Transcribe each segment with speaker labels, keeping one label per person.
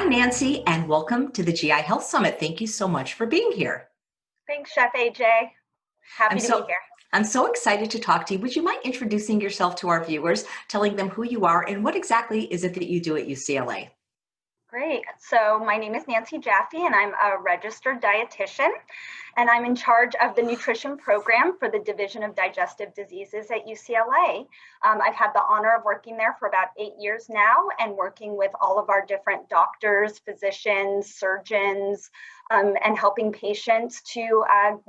Speaker 1: I'm Nancy, and welcome to the GI Health Summit. Thank you so much for being here.
Speaker 2: Thanks, Chef AJ.
Speaker 1: I'm
Speaker 2: Happy to be
Speaker 1: so
Speaker 2: here.
Speaker 1: I'm so excited to talk to you. Would you mind introducing yourself to our viewers, telling them who you are and what exactly is it that you do at UCLA?
Speaker 2: Great. So my name is Nancy Jaffe, and I'm a registered dietitian, and I'm in charge of the nutrition program for the Division of Digestive Diseases at UCLA. I've had the honor of working there for about 8 years now and working with all of our different doctors, physicians, surgeons, and helping patients to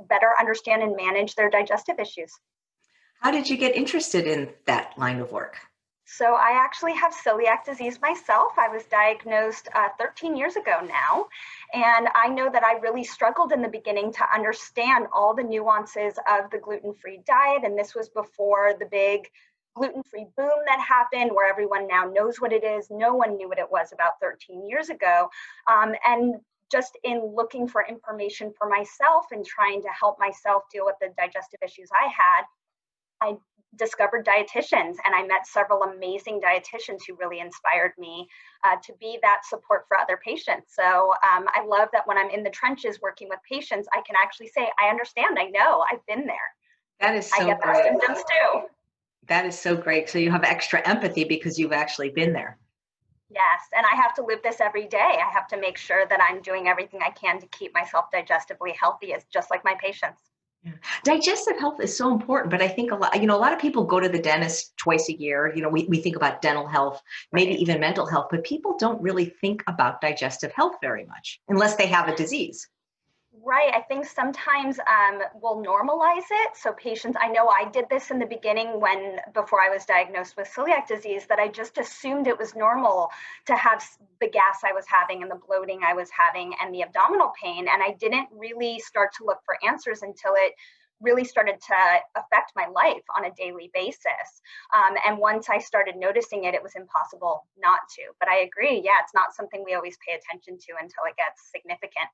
Speaker 2: better understand and manage their digestive issues.
Speaker 1: How did you get interested in that line of work?
Speaker 2: So I actually have celiac disease myself. I was diagnosed 13 years ago now. And I know that I really struggled in the beginning to understand all the nuances of the gluten-free diet. And this was before the big gluten-free boom that happened, where everyone now knows what it is. No one knew what it was about 13 years ago. And just in looking for information for myself and trying to help myself deal with the digestive issues I discovered dietitians, and I met several amazing dietitians who really inspired me to be that support for other patients. So I love that when I'm in the trenches working with patients, I can actually say, I understand, I know, I've been there.
Speaker 1: That is
Speaker 2: I
Speaker 1: so
Speaker 2: get those
Speaker 1: great.
Speaker 2: symptoms too.
Speaker 1: That is so great. So you have extra empathy because you've actually been there.
Speaker 2: Yes, and I have to live this every day. I have to make sure that I'm doing everything I can to keep myself digestively healthy, as just like my patients.
Speaker 1: Yeah. Digestive health is so important, but I think a lot of people go to the dentist twice a year. We think about dental health, maybe
Speaker 2: Right.
Speaker 1: even mental health, but people don't really think about digestive health very much unless they have a disease.
Speaker 2: Right. I think sometimes we'll normalize it. So patients, I know I did this in the beginning before I was diagnosed with celiac disease, that I just assumed it was normal to have the gas I was having and the bloating I was having and the abdominal pain. And I didn't really start to look for answers until it really started to affect my life on a daily basis. And once I started noticing it, it was impossible not to. But I agree. Yeah, it's not something we always pay attention to until it gets significant.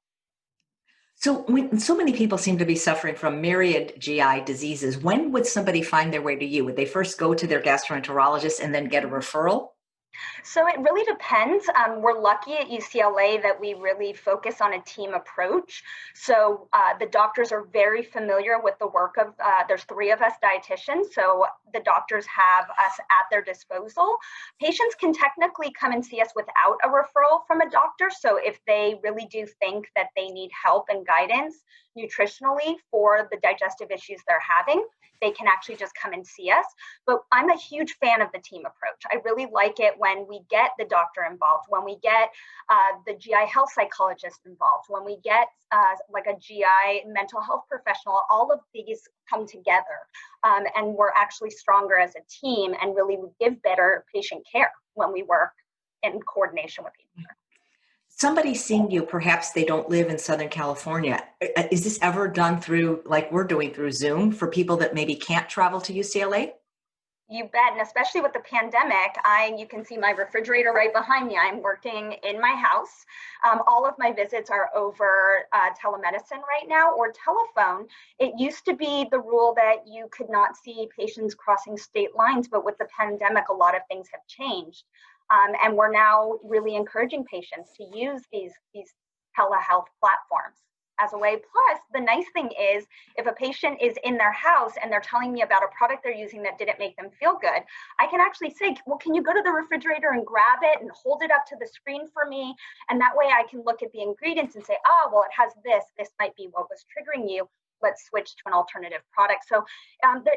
Speaker 1: So when so many people seem to be suffering from myriad GI diseases, when would somebody find their way to you? Would they first go to their gastroenterologist and then get a referral?
Speaker 2: So it really depends. We're lucky at UCLA that we really focus on a team approach. So the doctors are very familiar with the work of, there's 3 of us dietitians, so the doctors have us at their disposal. Patients can technically come and see us without a referral from a doctor. So if they really do think that they need help and guidance nutritionally for the digestive issues they're having, they can actually just come and see us. But I'm a huge fan of the team approach. I really like it when we get the doctor involved, when we get the GI health psychologist involved, when we get like a GI mental health professional. All of these come together, and we're actually stronger as a team, and really we give better patient care when we work in coordination with each other.
Speaker 1: Somebody seeing you, perhaps they don't live in Southern California. Is this ever done through, like we're doing through Zoom, for people that maybe can't travel to UCLA?
Speaker 2: You bet, and especially with the pandemic, you can see my refrigerator right behind me. I'm working in my house. All of my visits are over telemedicine right now or telephone. It used to be the rule that you could not see patients crossing state lines, but with the pandemic, a lot of things have changed. And we're now really encouraging patients to use these telehealth platforms as a way. Plus, the nice thing is, if a patient is in their house and they're telling me about a product they're using that didn't make them feel good, I can actually say, well, can you go to the refrigerator and grab it and hold it up to the screen for me? And that way I can look at the ingredients and say, oh, well, it has this. This might be what was triggering you. Let's switch to an alternative product. So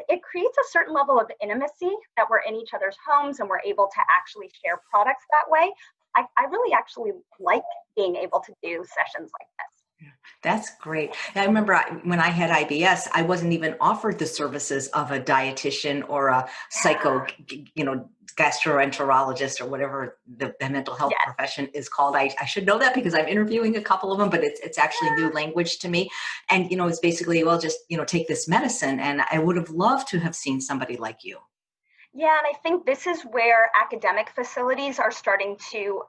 Speaker 2: it creates a certain level of intimacy that we're in each other's homes and we're able to actually share products that way. I really actually like being able to do sessions like this.
Speaker 1: Yeah, that's great. I remember when I had IBS, I wasn't even offered the services of a dietitian or a gastroenterologist or whatever the mental health
Speaker 2: Yes.
Speaker 1: profession is called. I should know that because I'm interviewing a couple of them, but it's actually new language to me. And, it's basically, well, just, take this medicine. And I would have loved to have seen somebody like you.
Speaker 2: Yeah, and I think this is where academic facilities are starting to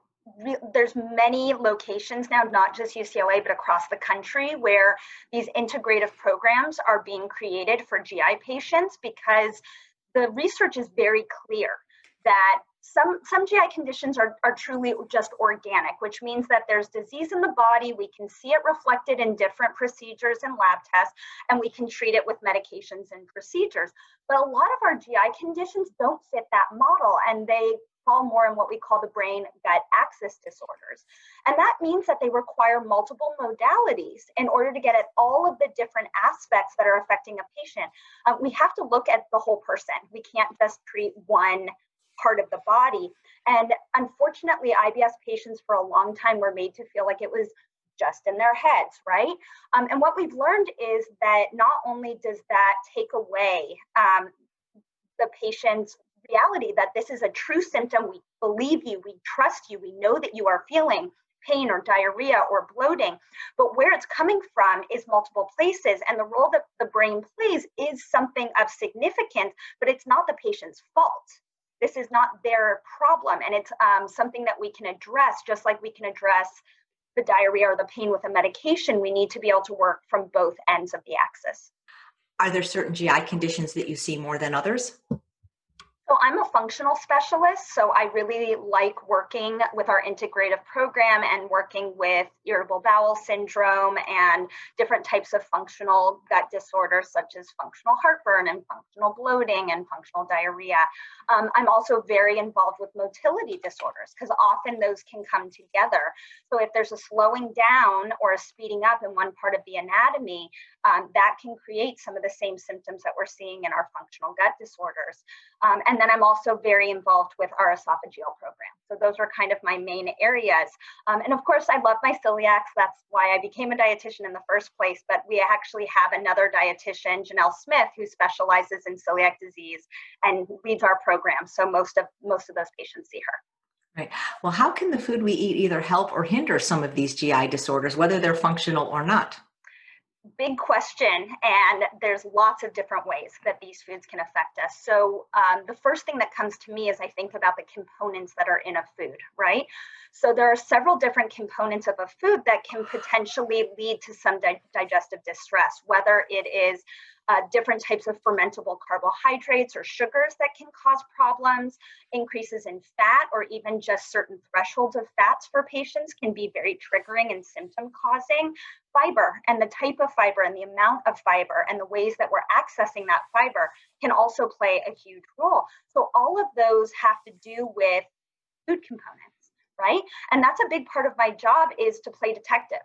Speaker 2: there's many locations now, not just UCLA, but across the country, where these integrative programs are being created for GI patients, because the research is very clear that Some GI conditions are truly just organic, which means that there's disease in the body. We can see it reflected in different procedures and lab tests, and we can treat it with medications and procedures. But a lot of our GI conditions don't fit that model, and they fall more in what we call the brain-gut axis disorders. And that means that they require multiple modalities in order to get at all of the different aspects that are affecting a patient. We have to look at the whole person. We can't just treat one part of the body. And unfortunately, IBS patients for a long time were made to feel like it was just in their heads, right? And what we've learned is that not only does that take away the patient's reality that this is a true symptom, we believe you, we trust you, we know that you are feeling pain or diarrhea or bloating, but where it's coming from is multiple places, and the role that the brain plays is something of significance, but it's not the patient's fault. This is not their problem, and it's something that we can address, just like we can address the diarrhea or the pain with a medication. We need to be able to work from both ends of the axis.
Speaker 1: Are there certain GI conditions that you see more than others?
Speaker 2: So I'm a functional specialist, so I really like working with our integrative program and working with irritable bowel syndrome and different types of functional gut disorders such as functional heartburn and functional bloating and functional diarrhea. I'm also very involved with motility disorders because often those can come together. So if there's a slowing down or a speeding up in one part of the anatomy, that can create some of the same symptoms that we're seeing in our functional gut disorders. And then I'm also very involved with our esophageal program. So those are kind of my main areas. And of course, I love my celiacs. That's why I became a dietitian in the first place. But we actually have another dietitian, Janelle Smith, who specializes in celiac disease and leads our program. So most of those patients see her.
Speaker 1: Right. Well, how can the food we eat either help or hinder some of these GI disorders, whether they're functional or not?
Speaker 2: Big question, and there's lots of different ways that these foods can affect us. So the first thing that comes to me is I think about the components that are in a food, right? So there are several different components of a food that can potentially lead to some digestive distress, whether it is different types of fermentable carbohydrates or sugars that can cause problems, increases in fat, or even just certain thresholds of fats for patients can be very triggering and symptom causing. Fiber and the type of fiber and the amount of fiber and the ways that we're accessing that fiber can also play a huge role. So all of those have to do with food components, right? And that's a big part of my job is to play detective.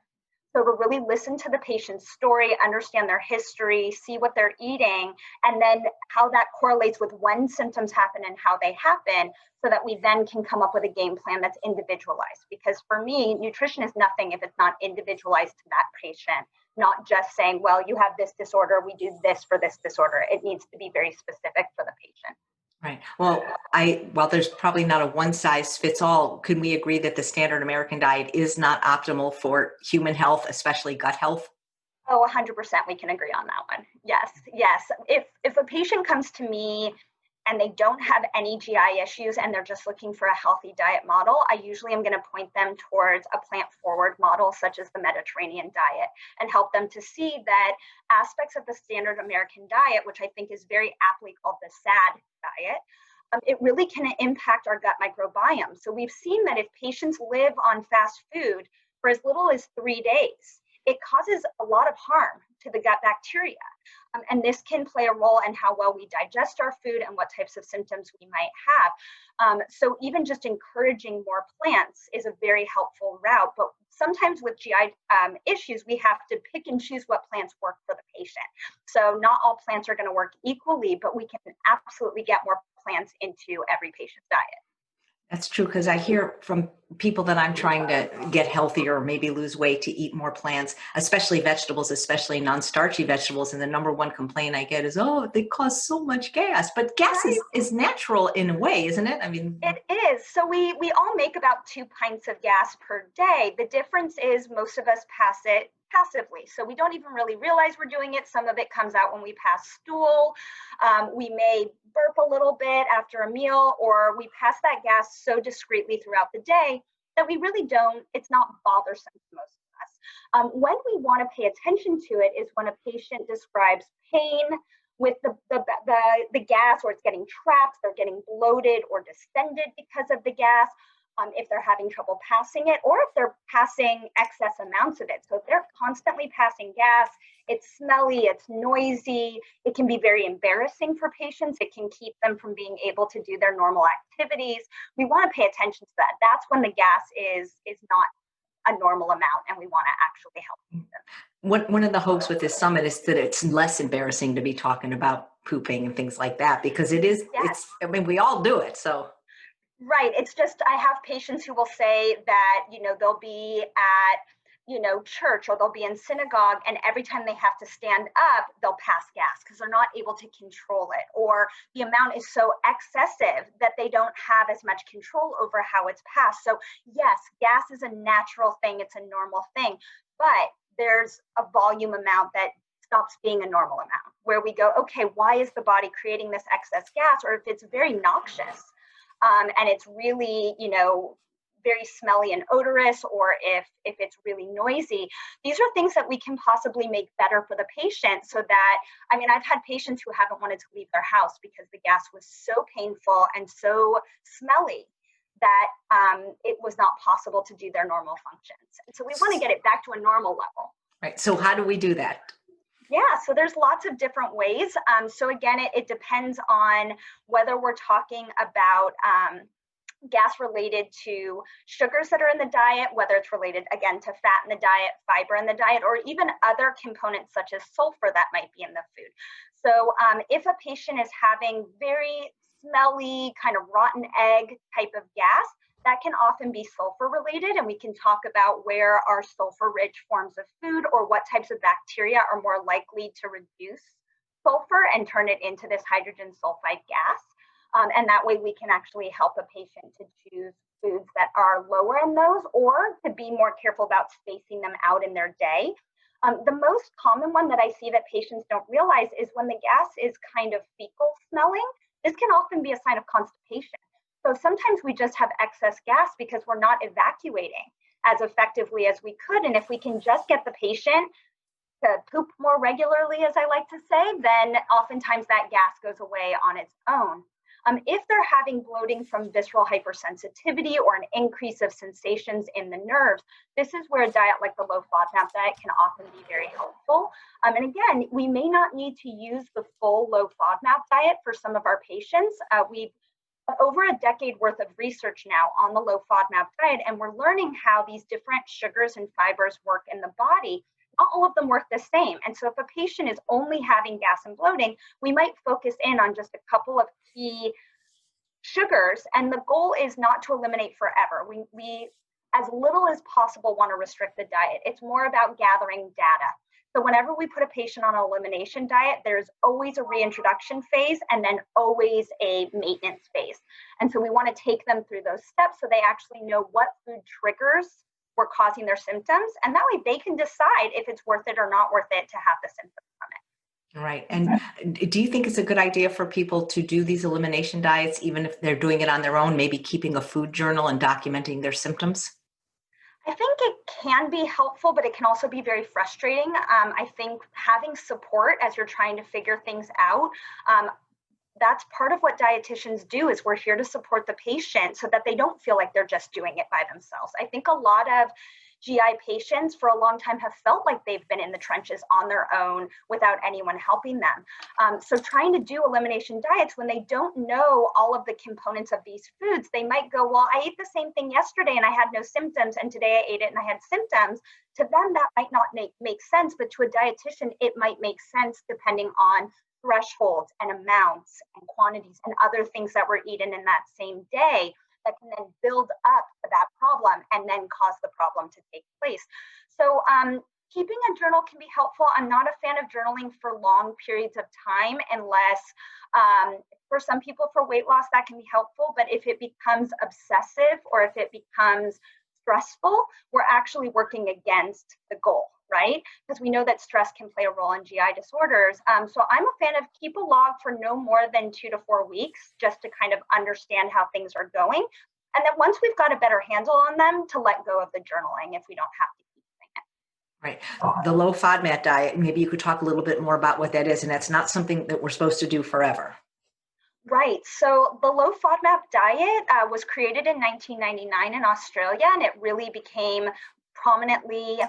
Speaker 2: So to really listen to the patient's story, understand their history, see what they're eating, and then how that correlates with when symptoms happen and how they happen, so that we then can come up with a game plan that's individualized. Because for me, nutrition is nothing if it's not individualized to that patient, not just saying, well, you have this disorder, we do this for this disorder. It needs to be very specific for the patient.
Speaker 1: Right. Well, while there's probably not a one size fits all, can we agree that the standard American diet is not optimal for human health, especially gut health?
Speaker 2: Oh, 100% we can agree on that one. Yes, yes. If a patient comes to me and they don't have any GI issues and they're just looking for a healthy diet model, I usually am going to point them towards a plant-forward model such as the Mediterranean diet and help them to see that aspects of the standard American diet, which I think is very aptly called the SAD diet, it really can impact our gut microbiome. So we've seen that if patients live on fast food for as little as 3 days, it causes a lot of harm to the gut bacteria. And this can play a role in how well we digest our food and what types of symptoms we might have. So even just encouraging more plants is a very helpful route. But sometimes with GI issues, we have to pick and choose what plants work for the patient. So not all plants are going to work equally, but we can absolutely get more plants into every patient's diet.
Speaker 1: That's true, because I hear from people that I'm trying to get healthier or maybe lose weight to eat more plants, especially vegetables, especially non-starchy vegetables. And the number one complaint I get is, oh, they cause so much gas. But gas is natural in a way, isn't it? I mean,
Speaker 2: it is. So we all make about 2 pints of gas per day. The difference is most of us pass it passively. So we don't even really realize we're doing it. Some of it comes out when we pass stool. We may burp a little bit after a meal, or we pass that gas so discreetly throughout the day that we really don't, it's not bothersome to most of us. When we want to pay attention to it is when a patient describes pain, with the gas, or it's getting trapped, they're getting bloated or distended because of the gas. If they're having trouble passing it, or if they're passing excess amounts of it. So if they're constantly passing gas, it's smelly, it's noisy, it can be very embarrassing for patients. It can keep them from being able to do their normal activities. We want to pay attention to that. That's when the gas is not a normal amount, and we want to actually help them.
Speaker 1: One of the hopes with this summit is that it's less embarrassing to be talking about pooping and things like that, because it is,
Speaker 2: Yes.
Speaker 1: I mean, we all do it. So.
Speaker 2: Right. It's just, I have patients who will say that, they'll be at, church, or they'll be in synagogue, and every time they have to stand up, they'll pass gas because they're not able to control it, or the amount is so excessive that they don't have as much control over how it's passed. So yes, gas is a natural thing. It's a normal thing, but there's a volume amount that stops being a normal amount, where we go, okay, why is the body creating this excess gas? Or if it's very noxious, and it's really, very smelly and odorous, or if it's really noisy, these are things that we can possibly make better for the patient. So that, I've had patients who haven't wanted to leave their house because the gas was so painful and so smelly that it was not possible to do their normal functions. And so we want to get it back to a normal level.
Speaker 1: Right. So how do we do that?
Speaker 2: Yeah, so there's lots of different ways. So again, it depends on whether we're talking about gas related to sugars that are in the diet, whether it's related, again, to fat in the diet, fiber in the diet, or even other components such as sulfur that might be in the food. So if a patient is having very smelly, kind of rotten egg type of gas, that can often be sulfur related, and we can talk about where are sulfur rich forms of food, or what types of bacteria are more likely to reduce sulfur and turn it into this hydrogen sulfide gas. And that way we can actually help a patient to choose foods that are lower in those, or to be more careful about spacing them out in their day. The most common one that I see that patients don't realize is when the gas is kind of fecal smelling. This can often be a sign of constipation. So sometimes we just have excess gas because we're not evacuating as effectively as we could. And if we can just get the patient to poop more regularly, as I like to say, then oftentimes that gas goes away on its own. If they're having bloating from visceral hypersensitivity or an increase of sensations in the nerves, this is where a diet like the low FODMAP diet can often be very helpful. And again, we may not need to use the full low FODMAP diet for some of our patients. We've over a decade worth of research now on the low FODMAP diet, and we're learning how these different sugars and fibers work in the body. Not all of them work the same. And so if a patient is only having gas and bloating, we might focus in on just a couple of key sugars. And the goal is not to eliminate forever. We as little as possible, want to restrict the diet. It's more about gathering data. So whenever we put a patient on an elimination diet, there's always a reintroduction phase and then always a maintenance phase. And so we want to take them through those steps so they actually know what food triggers were causing their symptoms. And that way they can decide if it's worth it or not worth it to have the symptoms from it.
Speaker 1: Right. And do you think it's a good idea for people to do these elimination diets, even if they're doing it on their own, maybe keeping a food journal and documenting their symptoms?
Speaker 2: I think it can be helpful, but it can also be very frustrating. I think having support as you're trying to figure things out, that's part of what dietitians do, is we're here to support the patient so that they don't feel like they're just doing it by themselves. I think a lot of GI patients for a long time have felt like they've been in the trenches on their own without anyone helping them. So trying to do elimination diets when they don't know all of the components of these foods, they might go, well, I ate the same thing yesterday and I had no symptoms, and today I ate it and I had symptoms. To them, that might not make sense, but to a dietitian, it might make sense depending on thresholds and amounts and quantities and other things that were eaten in that same day that can then build up that problem and then cause the problem to take place. So keeping a journal can be helpful. I'm not a fan of journaling for long periods of time unless for some people for weight loss that can be helpful, but if it becomes obsessive or if it becomes stressful, we're actually working against the goal, right? Because we know that stress can play a role in GI disorders. So I'm a fan of keep a log for no more than 2 to 4 weeks, just to kind of understand how things are going. And then once we've got a better handle on them, to let go of the journaling if we don't have to keep doing it.
Speaker 1: Right. The low FODMAP diet, maybe you could talk a little bit more about what that is, and that's not something that we're supposed to do forever.
Speaker 2: Right. So the low FODMAP diet was created in 1999 in Australia, and it really became prominently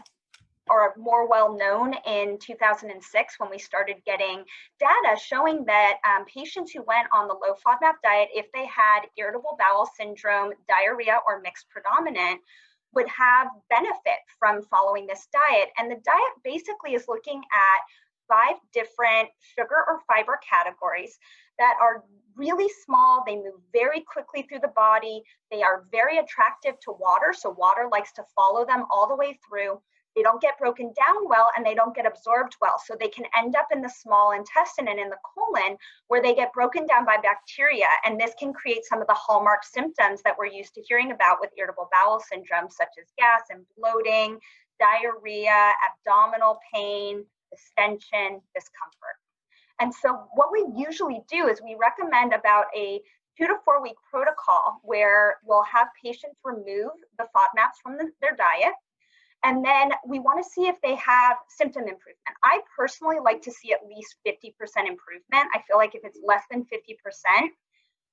Speaker 2: or more well known in 2006 when we started getting data showing that patients who went on the low FODMAP diet, if they had irritable bowel syndrome, diarrhea, or mixed predominant, would have benefit from following this diet. And the diet basically is looking at 5 different sugar or fiber categories that are really small. They move very quickly through the body. They are very attractive to water, so water likes to follow them all the way through. They don't get broken down well, and they don't get absorbed well. So they can end up in the small intestine and in the colon, where they get broken down by bacteria. And this can create some of the hallmark symptoms that we're used to hearing about with irritable bowel syndrome, such as gas and bloating, diarrhea, abdominal pain, distension, discomfort. And so what we usually do is we recommend about a 2 to 4 week protocol where we'll have patients remove the FODMAPs from their diet. And then we want to see if they have symptom improvement. I personally like to see at least 50% improvement. I feel like if it's less than 50%,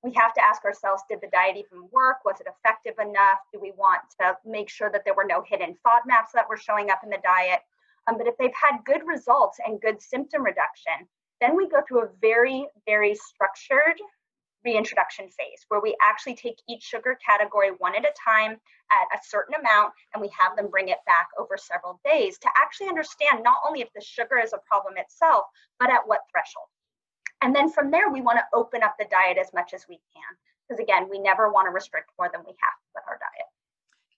Speaker 2: we have to ask ourselves, did the diet even work? Was it effective enough? Do we want to make sure that there were no hidden FODMAPs that were showing up in the diet? But if they've had good results and good symptom reduction, then we go through a very, very structured reintroduction phase where we actually take each sugar category one at a time at a certain amount, and we have them bring it back over several days to actually understand not only if the sugar is a problem itself, but at what threshold. And then from there, we want to open up the diet as much as we can, because again, we never want to restrict more than we have with our diet.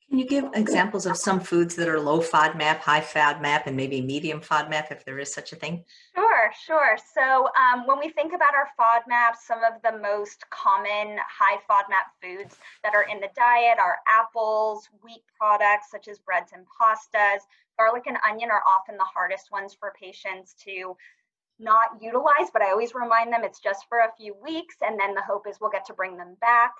Speaker 1: Can you give examples of some foods that are low FODMAP, high FODMAP, and maybe medium FODMAP, if there is such a thing?
Speaker 2: Sure. So when we think about our FODMAPs, some of the most common high FODMAP foods that are in the diet are apples, wheat products such as breads and pastas. Garlic and onion are often the hardest ones for patients to not utilize, but I always remind them it's just for a few weeks, and then the hope is we'll get to bring them back.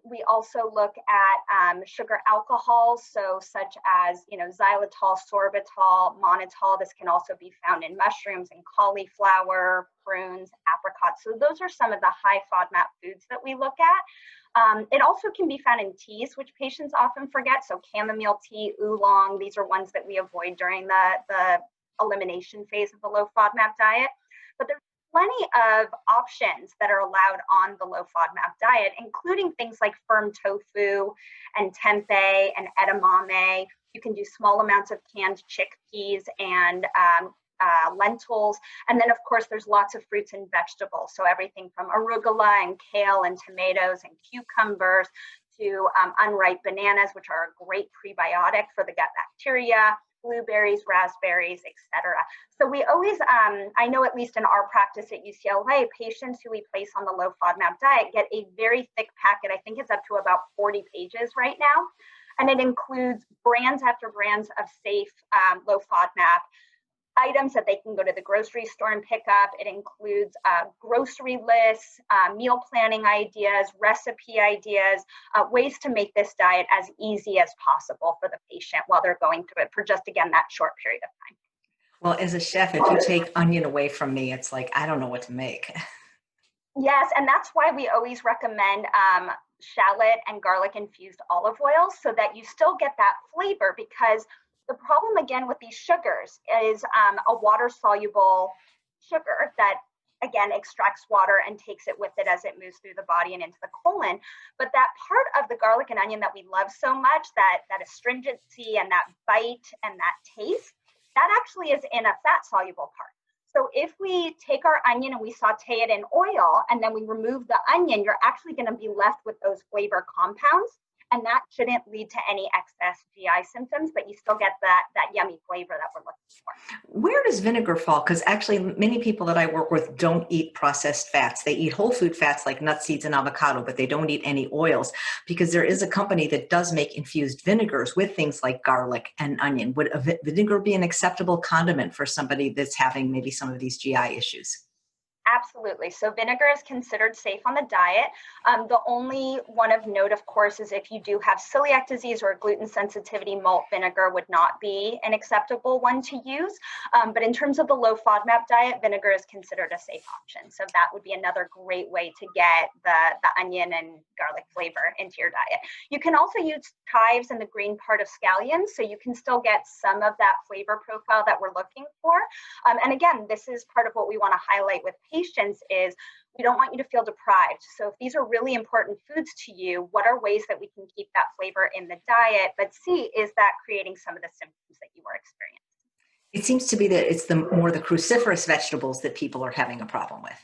Speaker 2: We also look at sugar alcohols, so such as xylitol, sorbitol, mannitol. This can also be found in mushrooms and cauliflower, prunes, apricots. So those are some of the high FODMAP foods that we look at. It also can be found in teas, which patients often forget. So chamomile tea, oolong, these are ones that we avoid during the elimination phase of the low FODMAP diet. But there's plenty of options that are allowed on the low FODMAP diet, including things like firm tofu and tempeh and edamame. You can do small amounts of canned chickpeas and lentils. And then, of course, there's lots of fruits and vegetables. So everything from arugula and kale and tomatoes and cucumbers to unripe bananas, which are a great prebiotic for the gut bacteria, blueberries, raspberries, etc. So we always, I know at least in our practice at UCLA, patients who we place on the low FODMAP diet get a very thick packet. I think it's up to about 40 pages right now. And it includes brands after brands of safe low FODMAP items that they can go to the grocery store and pick up. It includes grocery lists, meal planning ideas, recipe ideas, ways to make this diet as easy as possible for the patient while they're going through it for just, again, that short period of time.
Speaker 1: Well, as a chef, if you take onion away from me, it's like, I don't know what to make.
Speaker 2: Yes, and that's why we always recommend shallot and garlic infused olive oil so that you still get that flavor, because the problem, again, with these sugars is a water-soluble sugar that, again, extracts water and takes it with it as it moves through the body and into the colon. But that part of the garlic and onion that we love so much, that astringency and that bite and that taste, that actually is in a fat-soluble part. So if we take our onion and we saute it in oil and then we remove the onion, you're actually going to be left with those flavor compounds. And that shouldn't lead to any excess GI symptoms, but you still get that yummy flavor that we're looking for.
Speaker 1: Where does vinegar fall? Because actually many people that I work with don't eat processed fats. They eat whole food fats like nuts, seeds, and avocado, but they don't eat any oils, because there is a company that does make infused vinegars with things like garlic and onion. Would vinegar be an acceptable condiment for somebody that's having maybe some of these GI issues?
Speaker 2: Absolutely. So vinegar is considered safe on the diet. The only one of note, of course, is if you do have celiac disease or gluten sensitivity, malt vinegar would not be an acceptable one to use. But in terms of the low FODMAP diet, vinegar is considered a safe option. So that would be another great way to get the onion and garlic flavor into your diet. You can also use chives and the green part of scallions, so you can still get some of that flavor profile that we're looking for. And again, this is part of what we want to highlight with patients is we don't want you to feel deprived. So if these are really important foods to you, what are ways that we can keep that flavor in the diet? But C, is that creating some of the symptoms that you are experiencing?
Speaker 1: It seems to be that it's the more the cruciferous vegetables that people are having a problem with.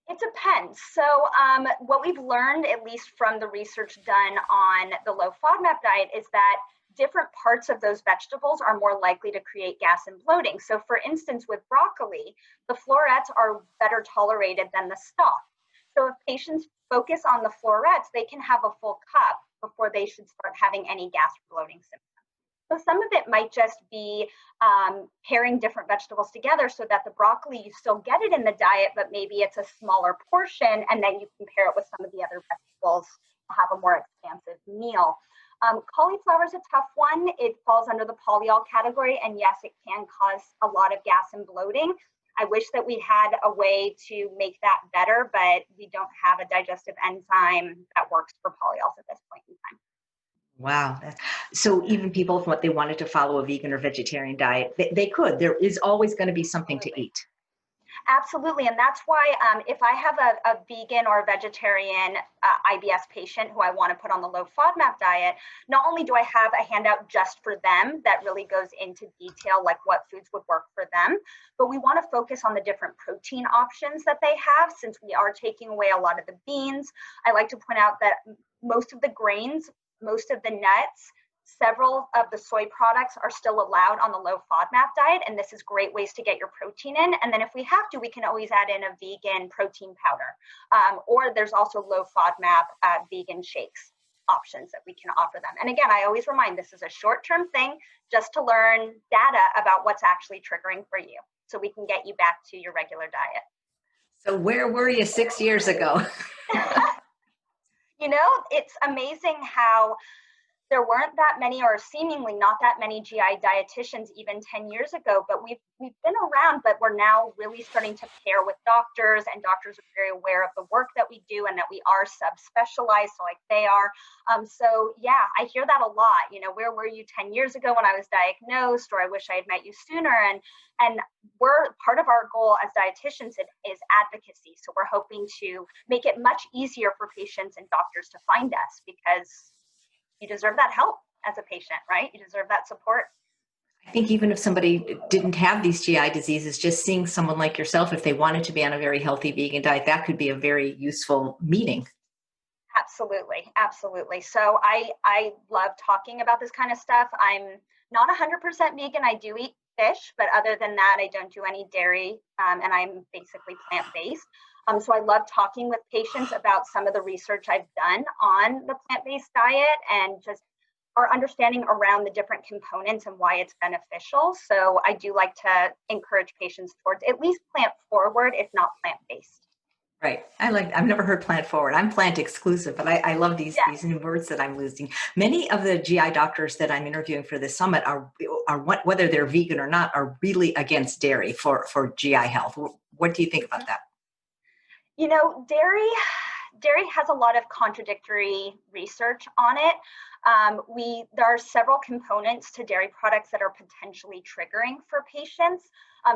Speaker 2: It depends. So what we've learned, at least from the research done on the low FODMAP diet, is that different parts of those vegetables are more likely to create gas and bloating. So for instance, with broccoli, the florets are better tolerated than the stalk. So if patients focus on the florets, they can have a full cup before they should start having any gas or bloating symptoms. So some of it might just be pairing different vegetables together so that the broccoli, you still get it in the diet, but maybe it's a smaller portion, and then you can pair it with some of the other vegetables to have a more expansive meal. Cauliflower is a tough one. It falls under the polyol category, and yes, it can cause a lot of gas and bloating. I wish that we had a way to make that better, but we don't have a digestive enzyme that works for polyols at this point in time.
Speaker 1: Wow. So even people, if what they wanted to follow a vegan or vegetarian diet, they could. There is always going to be something to
Speaker 2: Absolutely.
Speaker 1: eat.
Speaker 2: Absolutely. And that's why if I have a vegan or a vegetarian IBS patient who I want to put on the low FODMAP diet, not only do I have a handout just for them that really goes into detail, like what foods would work for them, but we want to focus on the different protein options that they have since we are taking away a lot of the beans. I like to point out that most of the grains, most of the nuts, several of the soy products are still allowed on the low FODMAP diet, and this is great ways to get your protein in. And then if we have to, we can always add in a vegan protein powder, or there's also low FODMAP vegan shakes options that we can offer them. And again, I always remind this is a short-term thing just to learn data about what's actually triggering for you so we can get you back to your regular diet.
Speaker 1: So where were you 6 years ago?
Speaker 2: You know, it's amazing how there weren't that many, or seemingly not that many, GI dietitians even 10 years ago, but we've been around, but we're now really starting to pair with doctors, and doctors are very aware of the work that we do and that we are subspecialized, so like they are. So yeah, I hear that a lot. You know, where were you 10 years ago when I was diagnosed, or I wish I had met you sooner. And we're part of our goal as dietitians is advocacy. So we're hoping to make it much easier for patients and doctors to find us, because you deserve that help as a patient, right? You deserve that support.
Speaker 1: I think even if somebody didn't have these GI diseases, just seeing someone like yourself, if they wanted to be on a very healthy vegan diet, that could be a very useful meeting.
Speaker 2: Absolutely. Absolutely. So I love talking about this kind of stuff. I'm not 100% vegan. I do eat fish, but other than that, I don't do any dairy, and I'm basically plant-based. So I love talking with patients about some of the research I've done on the plant-based diet and just our understanding around the different components and why it's beneficial. So I do like to encourage patients towards at least plant forward, if not plant-based.
Speaker 1: Right. I've never heard plant forward. I'm plant exclusive, but I love these new words that I'm losing. Many of the GI doctors that I'm interviewing for this summit are whether they're vegan or not, are really against dairy for GI health. What do you think about that?
Speaker 2: You know, dairy has a lot of contradictory research on it. There are several components to dairy products that are potentially triggering for patients.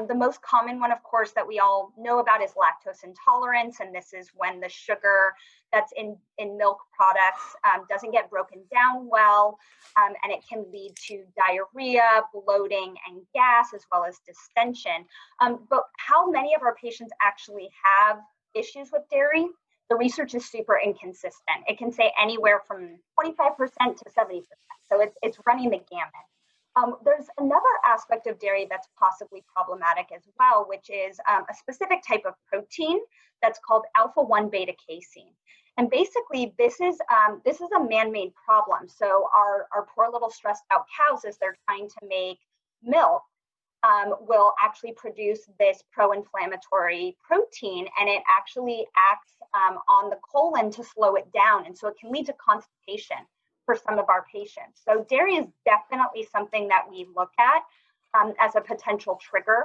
Speaker 2: The most common one, of course, that we all know about is lactose intolerance, and this is when the sugar that's in milk products doesn't get broken down well, and it can lead to diarrhea, bloating, and gas, as well as distension. But how many of our patients actually have issues with dairy? The research is super inconsistent. It can say anywhere from 25% to 70%. So it's running the gamut. There's another aspect of dairy that's possibly problematic as well, which is a specific type of protein that's called alpha-1 beta casein. And basically, this is a man-made problem. So our poor little stressed out cows, as they're trying to make milk, will actually produce this pro-inflammatory protein, and it actually acts on the colon to slow it down. And so it can lead to constipation for some of our patients. So dairy is definitely something that we look at as a potential trigger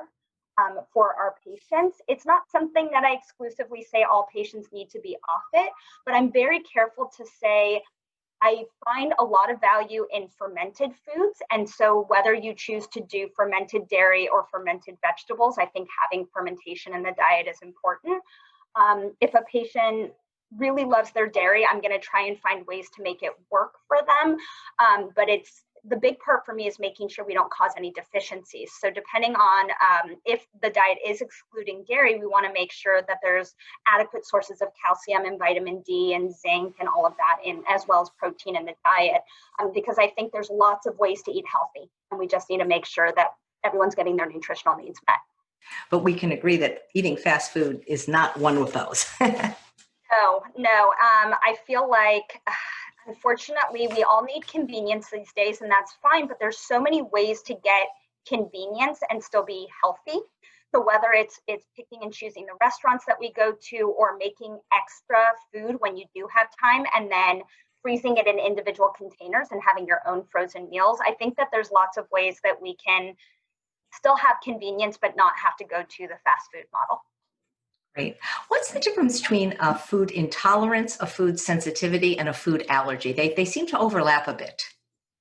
Speaker 2: for our patients. It's not something that I exclusively say all patients need to be off it, but I'm very careful to say I find a lot of value in fermented foods. And so whether you choose to do fermented dairy or fermented vegetables, I think having fermentation in the diet is important. If a patient really loves their dairy, I'm going to try and find ways to make it work for them. But the big part for me is making sure we don't cause any deficiencies. So depending on if the diet is excluding dairy, we want to make sure that there's adequate sources of calcium and vitamin D and zinc and all of that in, as well as protein in the diet, because I think there's lots of ways to eat healthy, and we just need to make sure that everyone's getting their nutritional needs met.
Speaker 1: But we can agree that eating fast food is not one of those.
Speaker 2: No. I feel like, unfortunately, we all need convenience these days, and that's fine, but there's so many ways to get convenience and still be healthy. So whether it's picking and choosing the restaurants that we go to, or making extra food when you do have time, and then freezing it in individual containers and having your own frozen meals, I think that there's lots of ways that we can still have convenience, but not have to go to the fast food model.
Speaker 1: Great. What's the difference between a food intolerance, a food sensitivity, and a food allergy? They seem to overlap a bit.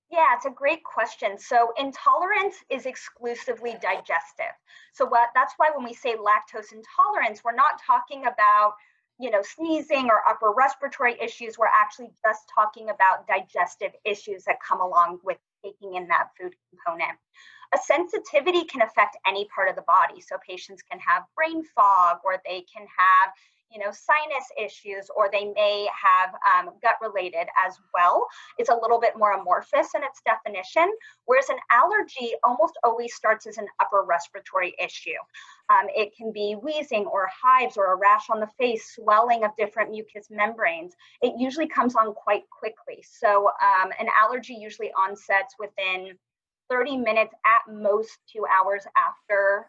Speaker 2: Yeah, it's a great question. So intolerance is exclusively digestive. So that's why when we say lactose intolerance, we're not talking about, sneezing or upper respiratory issues. We're actually just talking about digestive issues that come along with taking in that food component. A sensitivity can affect any part of the body. So patients can have brain fog, or they can have, sinus issues, or they may have gut related as well. It's a little bit more amorphous in its definition, whereas an allergy almost always starts as an upper respiratory issue. It can be wheezing or hives or a rash on the face, swelling of different mucous membranes. It usually comes on quite quickly. So an allergy usually onsets within 30 minutes, at most 2 hours after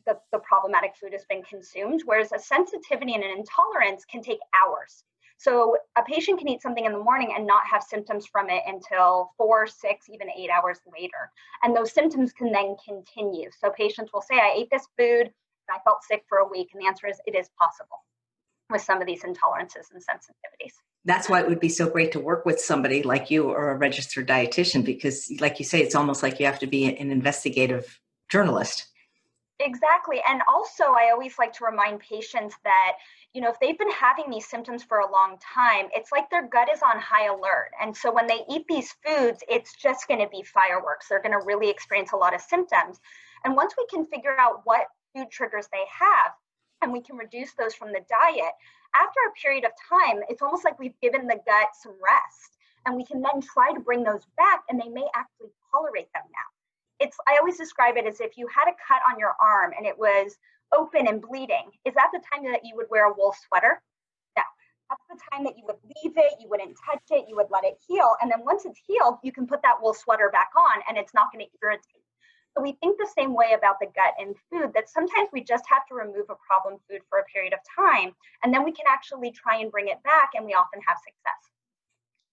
Speaker 2: the problematic food has been consumed, whereas a sensitivity and an intolerance can take hours. So a patient can eat something in the morning and not have symptoms from it until 4, 6, even 8 hours later. And those symptoms can then continue. So patients will say, I ate this food and I felt sick for a week. And the answer is, it is possible with some of these intolerances and sensitivities.
Speaker 1: That's why it would be so great to work with somebody like you or a registered dietitian, because like you say, it's almost like you have to be an investigative journalist.
Speaker 2: Exactly. And also, I always like to remind patients that, if they've been having these symptoms for a long time, it's like their gut is on high alert. And so when they eat these foods, it's just going to be fireworks. They're going to really experience a lot of symptoms. And once we can figure out what food triggers they have, and we can reduce those from the diet, after a period of time, it's almost like we've given the gut some rest, and we can then try to bring those back, and they may actually tolerate them now. I always describe it as if you had a cut on your arm and it was open and bleeding. Is that the time that you would wear a wool sweater? No. That's the time that you would leave it, you wouldn't touch it, you would let it heal. And then once it's healed, you can put that wool sweater back on and it's not going to irritate. So we think the same way about the gut and food, that sometimes we just have to remove a problem food for a period of time, and then we can actually try and bring it back, and we often have success.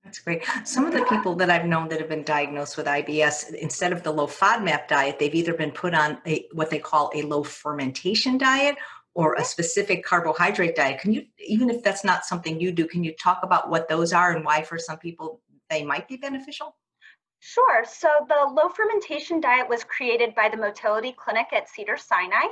Speaker 1: That's great. Some of the people that I've known that have been diagnosed with IBS, instead of the low FODMAP diet, they've either been put on what they call a low fermentation diet or a specific carbohydrate diet. Can you, even if that's not something you do, can you talk about what those are and why for some people they might be beneficial?
Speaker 2: Sure. So the low fermentation diet was created by the Motility Clinic at Cedars-Sinai,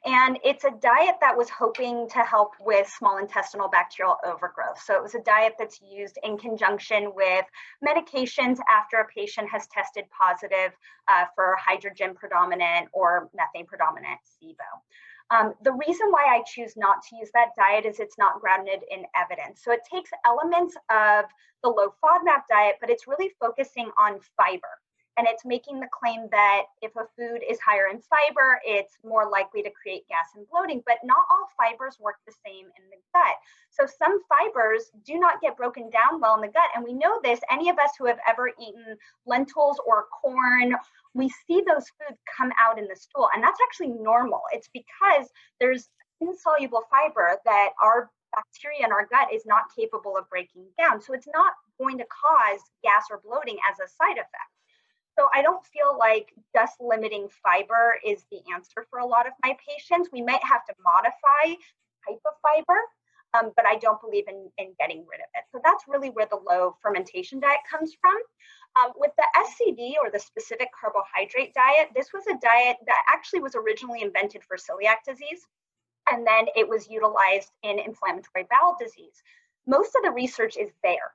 Speaker 2: and it's a diet that was hoping to help with small intestinal bacterial overgrowth. So it was a diet that's used in conjunction with medications after a patient has tested positive for hydrogen predominant or methane predominant SIBO. The reason why I choose not to use that diet is it's not grounded in evidence. So it takes elements of the low FODMAP diet, but it's really focusing on fiber. And it's making the claim that if a food is higher in fiber, it's more likely to create gas and bloating, but not all fibers work the same in the gut. So some fibers do not get broken down well in the gut. And we know this, any of us who have ever eaten lentils or corn, we see those foods come out in the stool. And that's actually normal. It's because there's insoluble fiber that our bacteria in our gut is not capable of breaking down. So it's not going to cause gas or bloating as a side effect. So I don't feel like just limiting fiber is the answer for a lot of my patients. We might have to modify type of fiber, but I don't believe in getting rid of it. So that's really where the low fermentation diet comes from. With the SCD, or the specific carbohydrate diet, this was a diet that actually was originally invented for celiac disease, and then it was utilized in inflammatory bowel disease. Most of the research is there.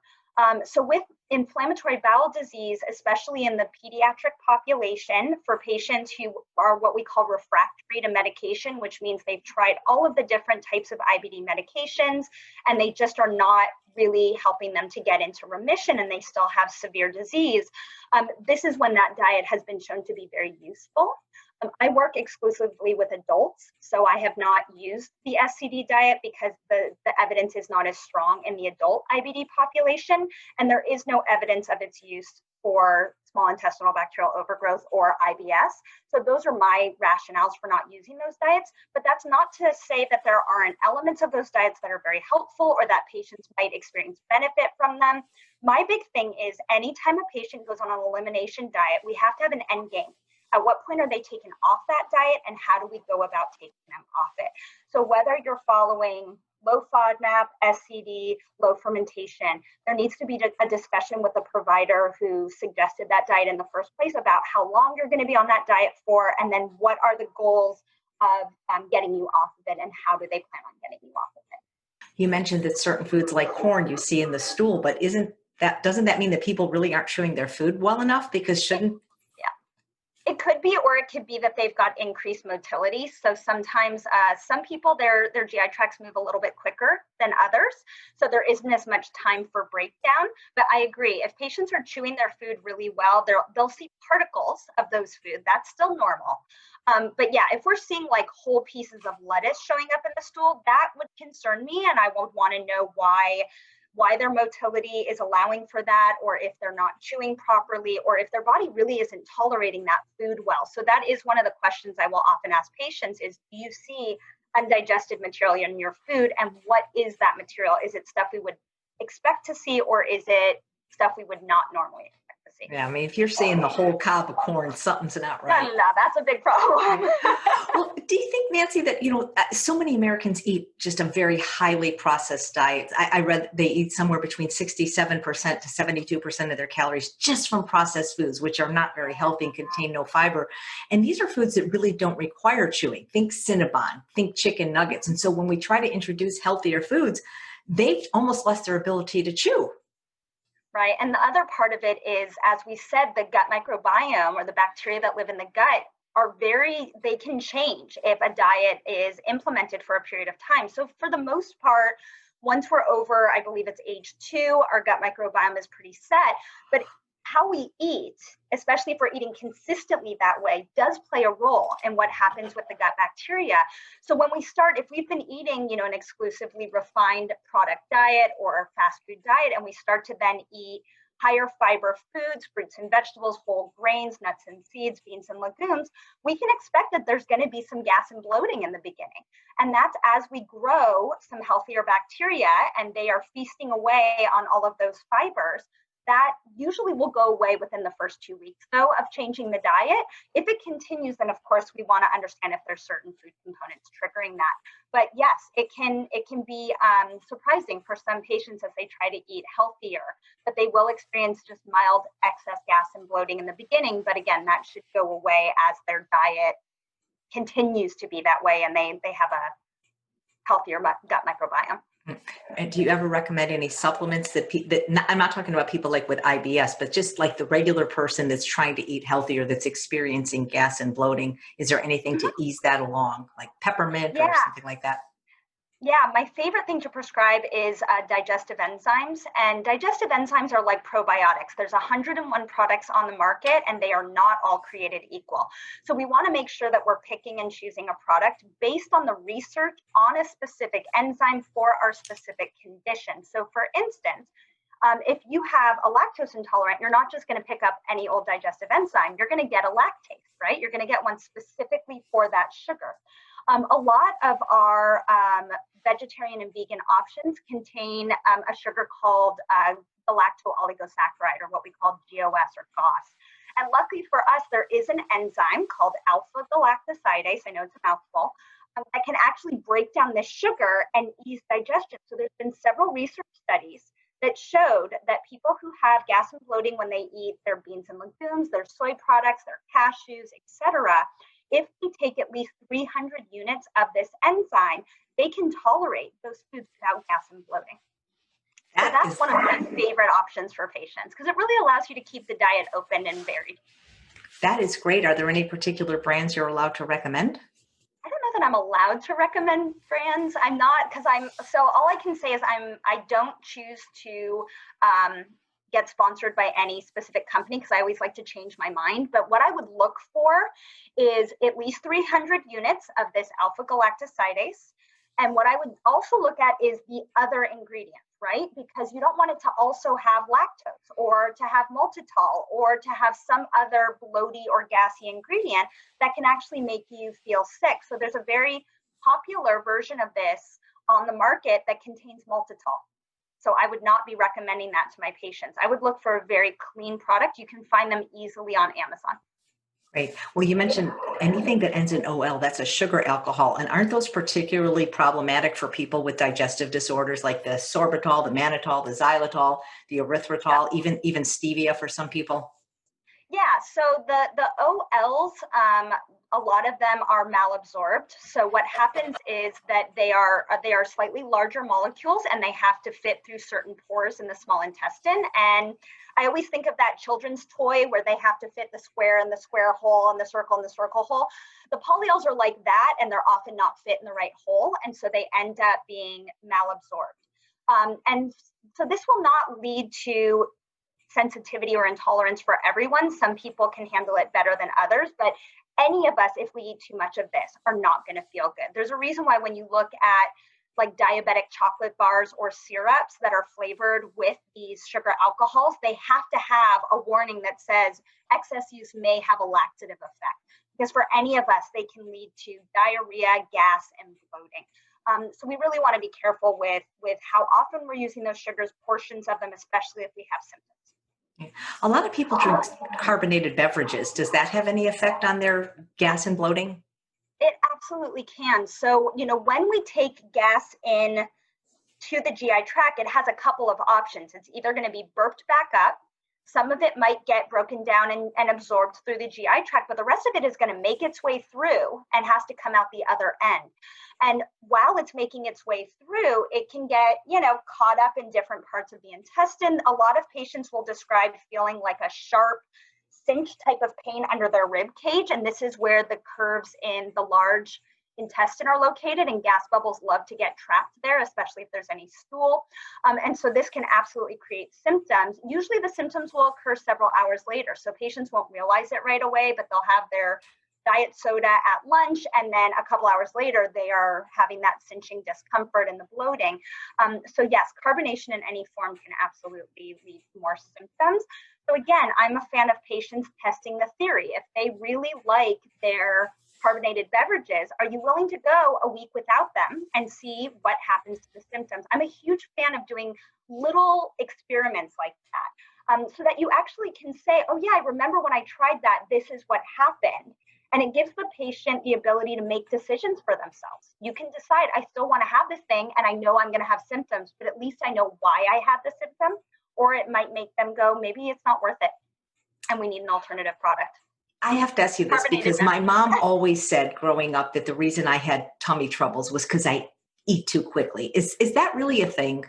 Speaker 2: So with inflammatory bowel disease, especially in the pediatric population, for patients who are what we call refractory to medication, which means they've tried all of the different types of IBD medications, and they just are not really helping them to get into remission, and they still have severe disease. This is when that diet has been shown to be very useful. I work exclusively with adults, so I have not used the SCD diet because the evidence is not as strong in the adult IBD population, and there is no evidence of its use for small intestinal bacterial overgrowth or IBS. So those are my rationales for not using those diets, but that's not to say that there aren't elements of those diets that are very helpful or that patients might experience benefit from them. My big thing is anytime a patient goes on an elimination diet, we have to have an end game. At what point are they taken off that diet, and how do we go about taking them off it? So whether you're following low FODMAP, SCD, low fermentation, there needs to be a discussion with the provider who suggested that diet in the first place about how long you're going to be on that diet for, and then what are the goals of getting you off of it, and how do they plan on getting you off of it?
Speaker 1: You mentioned that certain foods like corn you see in the stool, but doesn't that mean that people really aren't chewing their food well enough? Because shouldn't
Speaker 2: It could be, or it could be that they've got increased motility. So sometimes some people, their GI tracts move a little bit quicker than others. So there isn't as much time for breakdown. But I agree, if patients are chewing their food really well, they'll see particles of those foods. That's still normal. But yeah, if we're seeing like whole pieces of lettuce showing up in the stool, that would concern me. And I would want to know why their motility is allowing for that, or if they're not chewing properly, or if their body really isn't tolerating that food well. So that is one of the questions I will often ask patients is, do you see undigested material in your food? And what is that material? Is it stuff we would expect to see, or is it stuff we would not normally expect to see?
Speaker 1: Yeah, I mean, if you're seeing the whole cob of corn, something's not right.
Speaker 2: No, that's a big problem.
Speaker 1: Well, do you think, Nancy, that, so many Americans eat just a very highly processed diet? I read they eat somewhere between 67% to 72% of their calories just from processed foods, which are not very healthy and contain no fiber. And these are foods that really don't require chewing. Think Cinnabon, think chicken nuggets. And so when we try to introduce healthier foods, they've almost lost their ability to chew.
Speaker 2: Right. And the other part of it is, as we said, the gut microbiome, or the bacteria that live in the gut, they can change if a diet is implemented for a period of time. So for the most part, once we're over, I believe it's age 2, our gut microbiome is pretty set. But how we eat, especially if we're eating consistently that way, does play a role in what happens with the gut bacteria. So when we start, if we've been eating, an exclusively refined product diet or a fast food diet, and we start to then eat higher fiber foods, fruits and vegetables, whole grains, nuts and seeds, beans and legumes, we can expect that there's going to be some gas and bloating in the beginning. And that's as we grow some healthier bacteria and they are feasting away on all of those fibers. That usually will go away within the first 2 weeks, though, of changing the diet. If it continues, then of course we want to understand if there's certain food components triggering that. But yes, it can be surprising for some patients as they try to eat healthier, that they will experience just mild excess gas and bloating in the beginning. But again, that should go away as their diet continues to be that way and they have a healthier gut microbiome.
Speaker 1: And do you ever recommend any supplements that I'm not talking about people like with IBS, but just like the regular person that's trying to eat healthier, that's experiencing gas and bloating? Is there anything to ease that along, like peppermint or something like that?
Speaker 2: Yeah, my favorite thing to prescribe is digestive enzymes. And digestive enzymes are like probiotics. There's 101 products on the market, and they are not all created equal. So we want to make sure that we're picking and choosing a product based on the research on a specific enzyme for our specific condition. So for instance, if you have a lactose intolerant, you're not just going to pick up any old digestive enzyme. You're going to get a lactase, right? You're going to get one specifically for that sugar. A lot of our vegetarian and vegan options contain a sugar called the lacto-oligosaccharide, or what we call GOS or GOS. And luckily for us, there is an enzyme called alpha-galactosidase, I know it's a mouthful, that can actually break down this sugar and ease digestion. So there's been several research studies that showed that people who have gas and bloating when they eat their beans and legumes, their soy products, their cashews, etc., if they take at least 300 units of this enzyme, they can tolerate those foods without gas and bloating. So that's one of my favorite options for patients, because it really allows you to keep the diet open and varied.
Speaker 1: That is great. Are there any particular brands you're allowed to recommend?
Speaker 2: I don't know that I'm allowed to recommend brands. I'm not, because all I can say is I don't choose to get sponsored by any specific company, because I always like to change my mind. But what I would look for is at least 300 units of this alpha-galactosidase. And what I would also look at is the other ingredients, right? Because you don't want it to also have lactose, or to have maltitol, or to have some other bloaty or gassy ingredient that can actually make you feel sick. So there's a very popular version of this on the market that contains maltitol. So I would not be recommending that to my patients. I would look for a very clean product. You can find them easily on Amazon.
Speaker 1: Great. Well, you mentioned anything that ends in OL, that's a sugar alcohol. And aren't those particularly problematic for people with digestive disorders, like the sorbitol, the mannitol, the xylitol, the erythritol, even stevia for some people?
Speaker 2: Yeah, so the OLs, a lot of them are malabsorbed. So what happens is that they are slightly larger molecules, and they have to fit through certain pores in the small intestine. And I always think of that children's toy where they have to fit the square in the square hole and the circle in the circle hole. The polyols are like that, and they're often not fit in the right hole, and so they end up being malabsorbed. And so this will not lead to sensitivity or intolerance for everyone. Some people can handle it better than others, but any of us, if we eat too much of this, are not going to feel good. There's a reason why when you look at like diabetic chocolate bars or syrups that are flavored with these sugar alcohols, they have to have a warning that says excess use may have a laxative effect, because for any of us, they can lead to diarrhea, gas, and bloating. So we really want to be careful with how often we're using those sugars, portions of them, especially if we have symptoms.
Speaker 1: A lot of people drink carbonated beverages. Does that have any effect on their gas and bloating?
Speaker 2: It absolutely can. So, when we take gas in to the GI tract, it has a couple of options. It's either going to be burped back up. Some of it might get broken down and absorbed through the GI tract, but the rest of it is going to make its way through and has to come out the other end. And while it's making its way through, it can get, caught up in different parts of the intestine. A lot of patients will describe feeling like a sharp cinch type of pain under their rib cage. And this is where the curves in the large intestine are located, and gas bubbles love to get trapped there, especially if there's any stool. And so this can absolutely create symptoms. Usually the symptoms will occur several hours later. So patients won't realize it right away, but they'll have their diet soda at lunch, and then a couple hours later, they are having that cinching discomfort and the bloating. So yes, carbonation in any form can absolutely lead to more symptoms. So again, I'm a fan of patients testing the theory. If they really like their carbonated beverages, are you willing to go a week without them and see what happens to the symptoms? I'm a huge fan of doing little experiments like that, so that you actually can say, oh yeah, I remember when I tried that, this is what happened. And it gives the patient the ability to make decisions for themselves. You can decide, I still want to have this thing, and I know I'm going to have symptoms, but at least I know why I have the symptom. Or it might make them go, maybe it's not worth it, and we need an alternative product.
Speaker 1: I have to ask you this because my mom always said growing up that the reason I had tummy troubles was because I eat too quickly. Is that really a thing?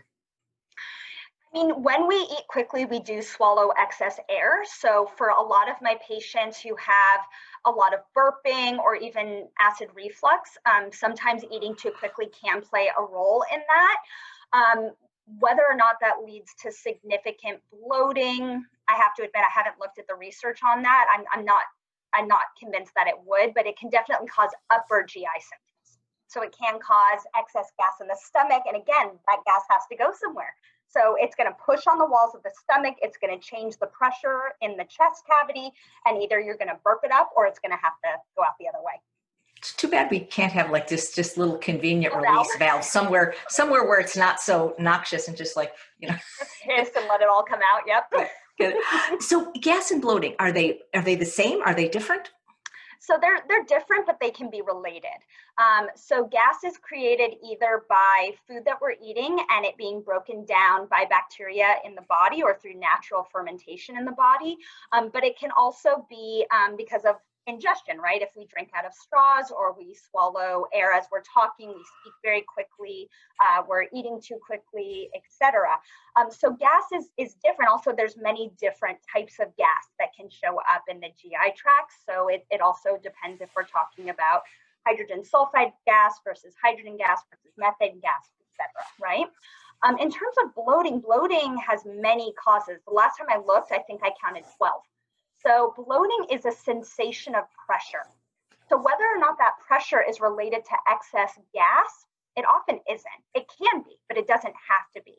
Speaker 2: I mean, when we eat quickly, we do swallow excess air. So for a lot of my patients who have a lot of burping or even acid reflux, sometimes eating too quickly can play a role in that. Whether or not that leads to significant bloating, I have to admit I haven't looked at the research on that. I'm not convinced that it would, but it can definitely cause upper GI symptoms. So it can cause excess gas in the stomach, and again, that gas has to go somewhere. So it's going to push on the walls of the stomach. It's going to change the pressure in the chest cavity, and either you're going to burp it up or it's going to have to go out the other way.
Speaker 1: It's too bad we can't have like this just little convenient release valve somewhere where it's not so noxious and just like,
Speaker 2: just hiss and let it all come out. Yep.
Speaker 1: Good. So gas and bloating, are they the same? Are they different?
Speaker 2: So they're different, but they can be related. So gas is created either by food that we're eating and it being broken down by bacteria in the body or through natural fermentation in the body. But it can also be because of ingestion, right? If we drink out of straws or we swallow air as we're talking, we speak very quickly, we're eating too quickly, etc. So gas is different. Also, there's many different types of gas that can show up in the GI tract. So it also depends if we're talking about hydrogen sulfide gas versus hydrogen gas versus methane gas, etc. Right? In terms of bloating, bloating has many causes. The last time I looked, I think I counted 12. So bloating is a sensation of pressure. So whether or not that pressure is related to excess gas, it often isn't. It can be, but it doesn't have to be.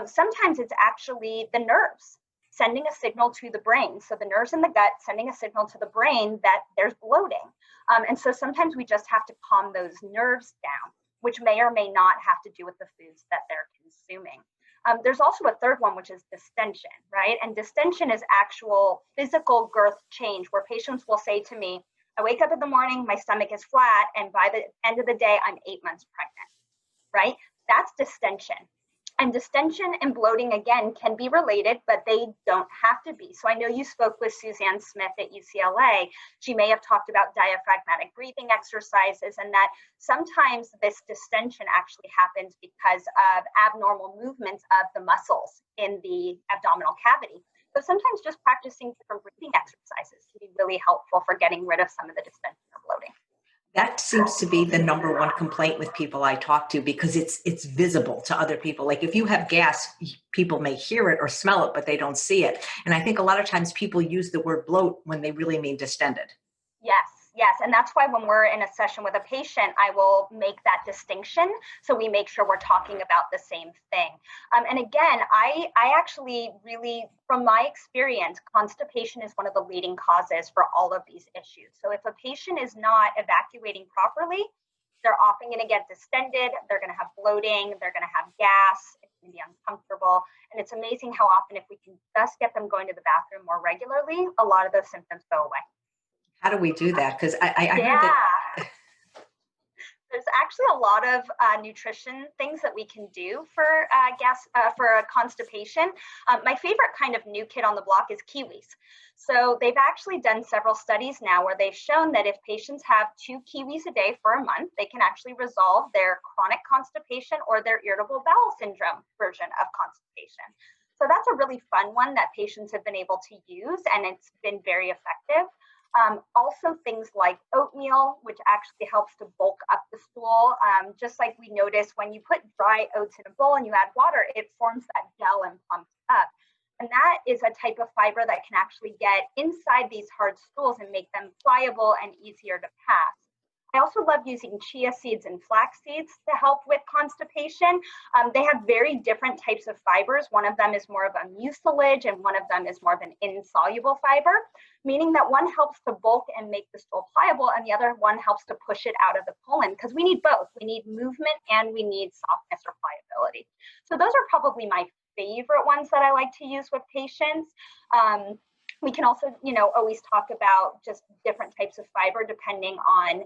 Speaker 2: Sometimes it's actually the nerves sending a signal to the brain. So the nerves in the gut sending a signal to the brain that there's bloating. And so sometimes we just have to calm those nerves down, which may or may not have to do with the foods that they're consuming. There's also a third one, which is distension, right? And distension is actual physical girth change where patients will say to me, I wake up in the morning, my stomach is flat, and by the end of the day, I'm 8 months pregnant, right? That's distension. And distension and bloating, again, can be related, but they don't have to be. So I know you spoke with Suzanne Smith at UCLA. She may have talked about diaphragmatic breathing exercises, and that sometimes this distension actually happens because of abnormal movements of the muscles in the abdominal cavity. So sometimes just practicing different breathing exercises can be really helpful for getting rid of some of the distension or bloating.
Speaker 1: That seems to be the number one complaint with people I talk to because it's visible to other people. Like if you have gas, people may hear it or smell it, but they don't see it. And I think a lot of times people use the word bloat when they really mean distended.
Speaker 2: Yes. And that's why when we're in a session with a patient, I will make that distinction. So we make sure we're talking about the same thing. And again, I actually really, from my experience, constipation is one of the leading causes for all of these issues. So if a patient is not evacuating properly, they're often going to get distended, they're going to have bloating, they're going to have gas, it's going to be uncomfortable. And it's amazing how often if we can just get them going to the bathroom more regularly, a lot of those symptoms go away.
Speaker 1: How do we do that? Because I heard that.
Speaker 2: There's actually a lot of nutrition things that we can do for constipation. My favorite kind of new kid on the block is kiwis. So they've actually done several studies now where they've shown that if patients have 2 kiwis a day for a month, they can actually resolve their chronic constipation or their irritable bowel syndrome version of constipation. So that's a really fun one that patients have been able to use, and it's been very effective. Also things like oatmeal, which actually helps to bulk up the stool. Just like we notice when you put dry oats in a bowl and you add water, it forms that gel and pumps up. And that is a type of fiber that can actually get inside these hard stools and make them pliable and easier to pass. I also love using chia seeds and flax seeds to help with constipation. They have very different types of fibers. One of them is more of a mucilage and one of them is more of an insoluble fiber, meaning that one helps to bulk and make the stool pliable and the other one helps to push it out of the colon, because we need both. We need movement and we need softness or pliability. So those are probably my favorite ones that I like to use with patients. We can also, always talk about just different types of fiber depending on,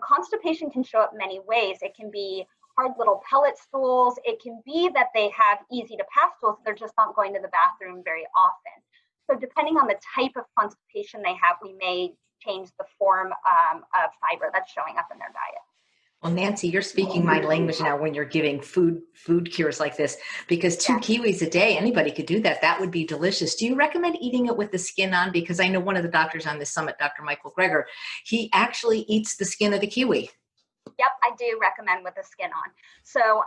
Speaker 2: constipation can show up many ways. It can be hard little pellet stools. It can be that they have easy to pass stools. They're just not going to the bathroom very often. So depending on the type of constipation they have, we may change the form of fiber that's showing up in their diet.
Speaker 1: Well, Nancy, you're speaking my language now when you're giving food cures like this, because two
Speaker 2: Yeah.
Speaker 1: kiwis a day, anybody could do that. That would be delicious. Do you recommend eating it with the skin on? Because I know one of the doctors on this summit, Dr. Michael Greger, he actually eats the skin of the kiwi.
Speaker 2: Yep, I do recommend with the skin on. So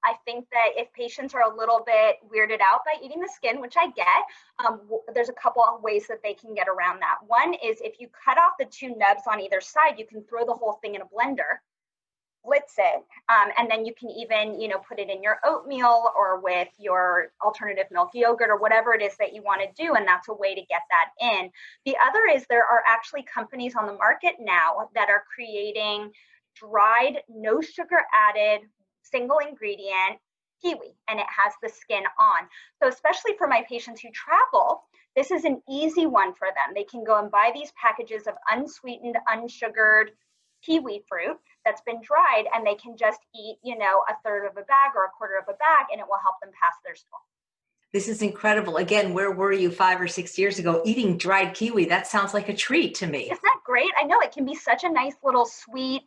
Speaker 2: I think that if patients are a little bit weirded out by eating the skin, which I get, there's a couple of ways that they can get around that. One is if you cut off the two nubs on either side, you can throw the whole thing in a blender, blitz it, and then you can even, put it in your oatmeal or with your alternative milk yogurt or whatever it is that you want to do, and that's a way to get that in. The other is there are actually companies on the market now that are creating dried, no sugar added, single ingredient kiwi, and it has the skin on. So especially for my patients who travel, this is an easy one for them. They can go and buy these packages of unsweetened, unsugared kiwi fruit that's been dried, and they can just eat, a third of a bag or a quarter of a bag, and it will help them pass their stool.
Speaker 1: This is incredible. Again, where were you 5 or 6 years ago eating dried kiwi? That sounds like a treat to me.
Speaker 2: Isn't that great? I know it can be such a nice little sweet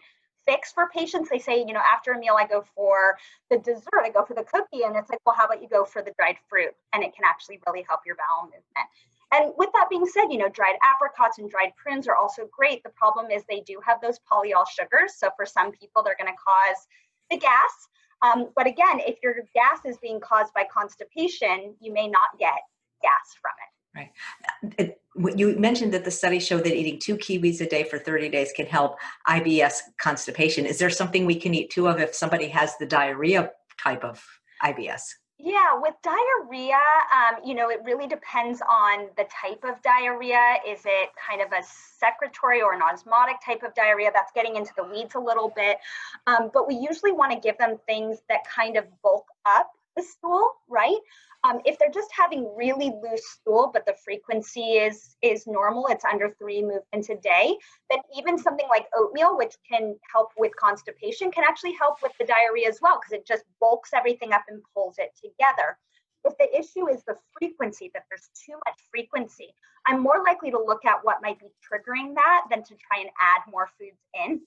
Speaker 2: fix for patients. They say, after a meal, I go for the dessert, I go for the cookie. And it's like, well, how about you go for the dried fruit? And it can actually really help your bowel movement. And with that being said, dried apricots and dried prunes are also great. The problem is they do have those polyol sugars. So for some people, they're going to cause the gas. But again, if your gas is being caused by constipation, you may not get gas from it.
Speaker 1: Right. You mentioned that the studies show that eating 2 kiwis a day for 30 days can help IBS constipation. Is there something we can eat 2 of if somebody has the diarrhea type of IBS?
Speaker 2: Yeah, with diarrhea, it really depends on the type of diarrhea. Is it kind of a secretory or an osmotic type of diarrhea? That's getting into the weeds a little bit. But we usually want to give them things that kind of bulk up the stool, right? If they're just having really loose stool, but the frequency is normal, it's under 3 movements a day, then even something like oatmeal, which can help with constipation, can actually help with the diarrhea as well, because it just bulks everything up and pulls it together. If the issue is the frequency, that there's too much frequency, I'm more likely to look at what might be triggering that than to try and add more foods in.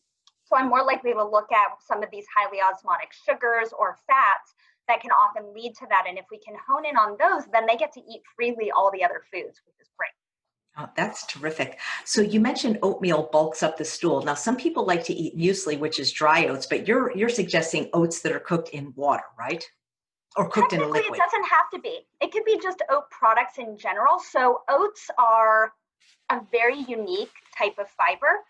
Speaker 2: So I'm more likely to look at some of these highly osmotic sugars or fats that can often lead to that. And if we can hone in on those, then they get to eat freely all the other foods, which is great.
Speaker 1: Oh, that's terrific. So you mentioned oatmeal bulks up the stool. Now, some people like to eat muesli, which is dry oats, but you're suggesting oats that are cooked in water, right? Or cooked in a
Speaker 2: Technically,
Speaker 1: liquid.
Speaker 2: it doesn't have to be. It could be just oat products in general. So oats are a very unique type of fiber.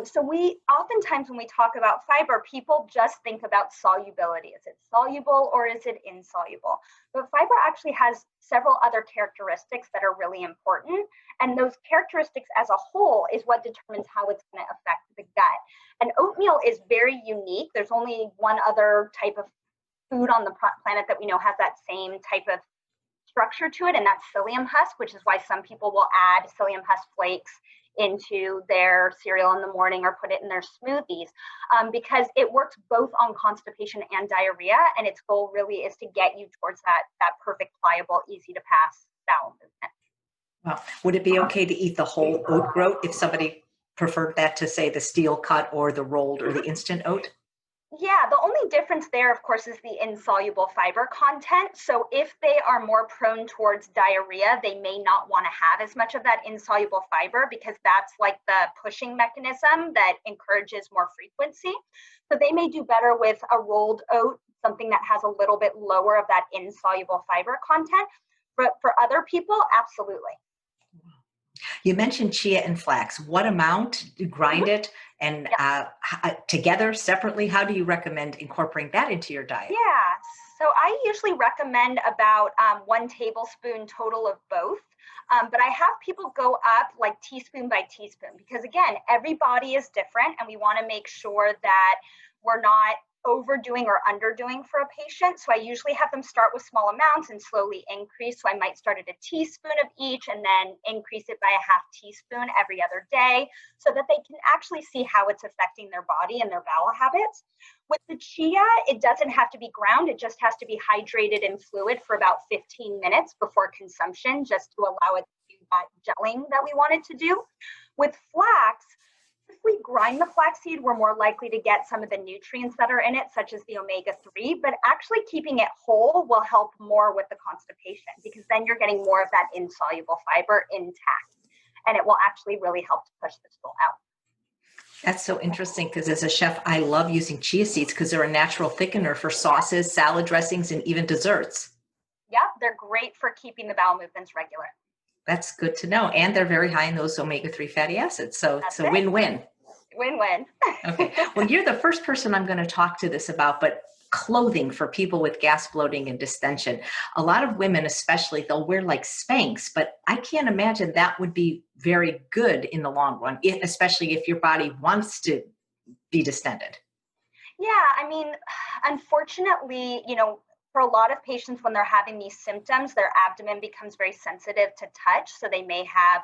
Speaker 2: So we oftentimes when we talk about fiber, people just think about solubility. Is it soluble or is it insoluble? But fiber actually has several other characteristics that are really important. And those characteristics as a whole is what determines how it's going to affect the gut. And oatmeal is very unique. There's only one other type of food on the planet that we know has that same type of structure to it, and that's psyllium husk, which is why some people will add psyllium husk flakes into their cereal in the morning or put it in their smoothies, because it works both on constipation and diarrhea, and its goal really is to get you towards that perfect, pliable, easy to pass bowel movement.
Speaker 1: Well, would it be okay to eat the whole oat groat if somebody preferred that to, say, the steel cut or the rolled or the instant oat?
Speaker 2: Yeah, the only difference there, of course, is the insoluble fiber content. So if they are more prone towards diarrhea, they may not want to have as much of that insoluble fiber because that's like the pushing mechanism that encourages more frequency. So they may do better with a rolled oat, something that has a little bit lower of that insoluble fiber content. But for other people, absolutely.
Speaker 1: You mentioned chia and flax. What amount? Grind it and together, separately? How do you recommend incorporating that into your diet?
Speaker 2: Yeah, so I usually recommend about 1 tablespoon total of both. But I have people go up like teaspoon by teaspoon because, again, every body is different and we want to make sure that we're not overdoing or underdoing for a patient. So I usually have them start with small amounts and slowly increase. So I might start at a teaspoon of each and then increase it by a half teaspoon every other day so that they can actually see how it's affecting their body and their bowel habits. With the chia, it doesn't have to be ground. It just has to be hydrated in fluid for about 15 minutes before consumption, just to allow it to do that gelling that we want it to do. With flax, If we grind the flaxseed, we're more likely to get some of the nutrients that are in it, such as the omega-3, but actually keeping it whole will help more with the constipation, because then you're getting more of that insoluble fiber intact, and it will actually really help to push the stool out.
Speaker 1: That's so interesting, because as a chef, I love using chia seeds because they're a natural thickener for sauces, salad dressings, and even desserts.
Speaker 2: Yeah, they're great for keeping the bowel movements regular.
Speaker 1: That's good to know. And they're very high in those omega-3 fatty acids. So it's a win-win.
Speaker 2: Win-win.
Speaker 1: Okay. Well, you're the first person I'm going to talk to this about, but clothing for people with gas, bloating, and distension. A lot of women, especially, they'll wear like Spanx, but I can't imagine that would be very good in the long run, especially if your body wants to be distended.
Speaker 2: Yeah, I mean, unfortunately, for a lot of patients, when they're having these symptoms, their abdomen becomes very sensitive to touch. So they may have,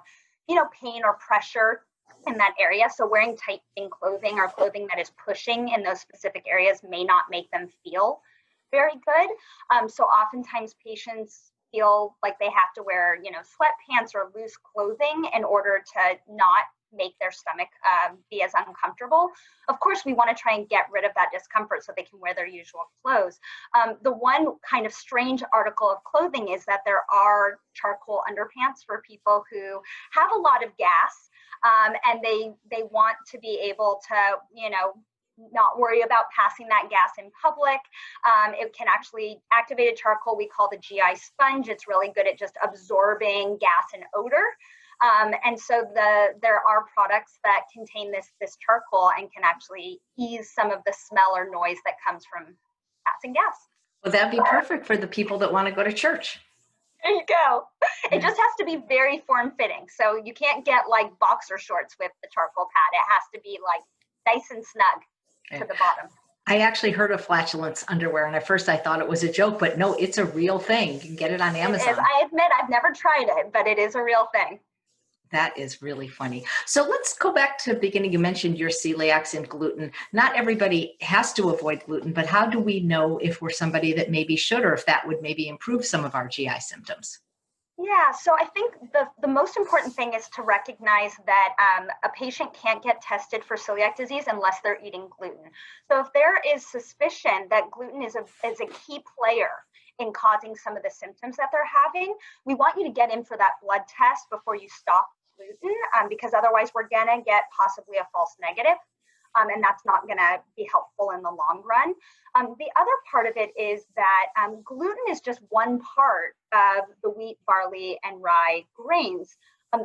Speaker 2: pain or pressure in that area. So wearing tight-fitting clothing or clothing that is pushing in those specific areas may not make them feel very good. So oftentimes patients feel like they have to wear, sweatpants or loose clothing in order to not make their stomach be as uncomfortable. Of course, we want to try and get rid of that discomfort so they can wear their usual clothes. The one kind of strange article of clothing is that there are charcoal underpants for people who have a lot of gas, and they want to be able to, not worry about passing that gas in public. It can actually, activated charcoal, we call the GI sponge. It's really good at just absorbing gas and odor. And so there are products that contain this charcoal and can actually ease some of the smell or noise that comes from passing gas.
Speaker 1: Well, that'd be perfect for the people that want to go to church.
Speaker 2: There you go. It just has to be very form-fitting. So you can't get like boxer shorts with the charcoal pad. It has to be like nice and snug to the bottom.
Speaker 1: I actually heard of flatulence underwear, and at first I thought it was a joke, but no, it's a real thing. You can get it on Amazon.
Speaker 2: It is. I admit I've never tried it, but it is a real thing.
Speaker 1: That is really funny. So let's go back to the beginning. You mentioned your celiacs and gluten. Not everybody has to avoid gluten, but how do we know if we're somebody that maybe should, or if that would maybe improve some of our GI symptoms?
Speaker 2: Yeah, so I think the most important thing is to recognize that a patient can't get tested for celiac disease unless they're eating gluten. So if there is suspicion that gluten is a key player in causing some of the symptoms that they're having, we want you to get in for that blood test before you stop gluten, because otherwise we're going to get possibly a false negative. And that's not going to be helpful in the long run. The other part of it is that gluten is just one part of the wheat, barley, and rye grains.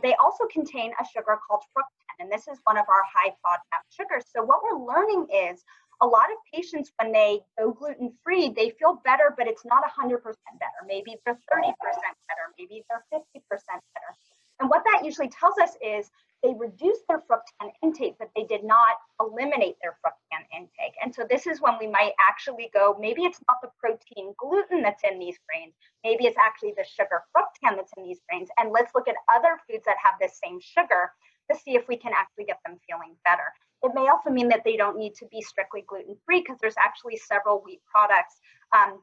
Speaker 2: They also contain a sugar called fructan, and this is one of our high FODMAP sugars. So what we're learning is a lot of patients, when they go gluten-free, they feel better, but it's not 100% better. Maybe they're 30% better, maybe they're 50% better. And what that usually tells us is they reduced their fructan intake, but they did not eliminate their fructan intake. And so this is when we might actually go, maybe it's not the protein gluten that's in these grains, maybe it's actually the sugar fructan that's in these grains. And let's look at other foods that have this same sugar to see if we can actually get them feeling better. It may also mean that they don't need to be strictly gluten-free, because there's actually several wheat products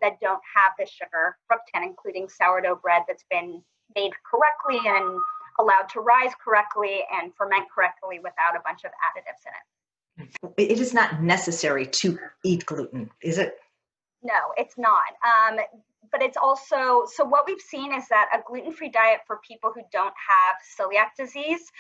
Speaker 2: that don't have the sugar fructan, including sourdough bread that's been made correctly and allowed to rise correctly and ferment correctly without a bunch of additives in it.
Speaker 1: It is not necessary to eat gluten, is it?
Speaker 2: No, it's not. But it's also, so what we've seen is that a gluten-free diet for people who don't have celiac disease,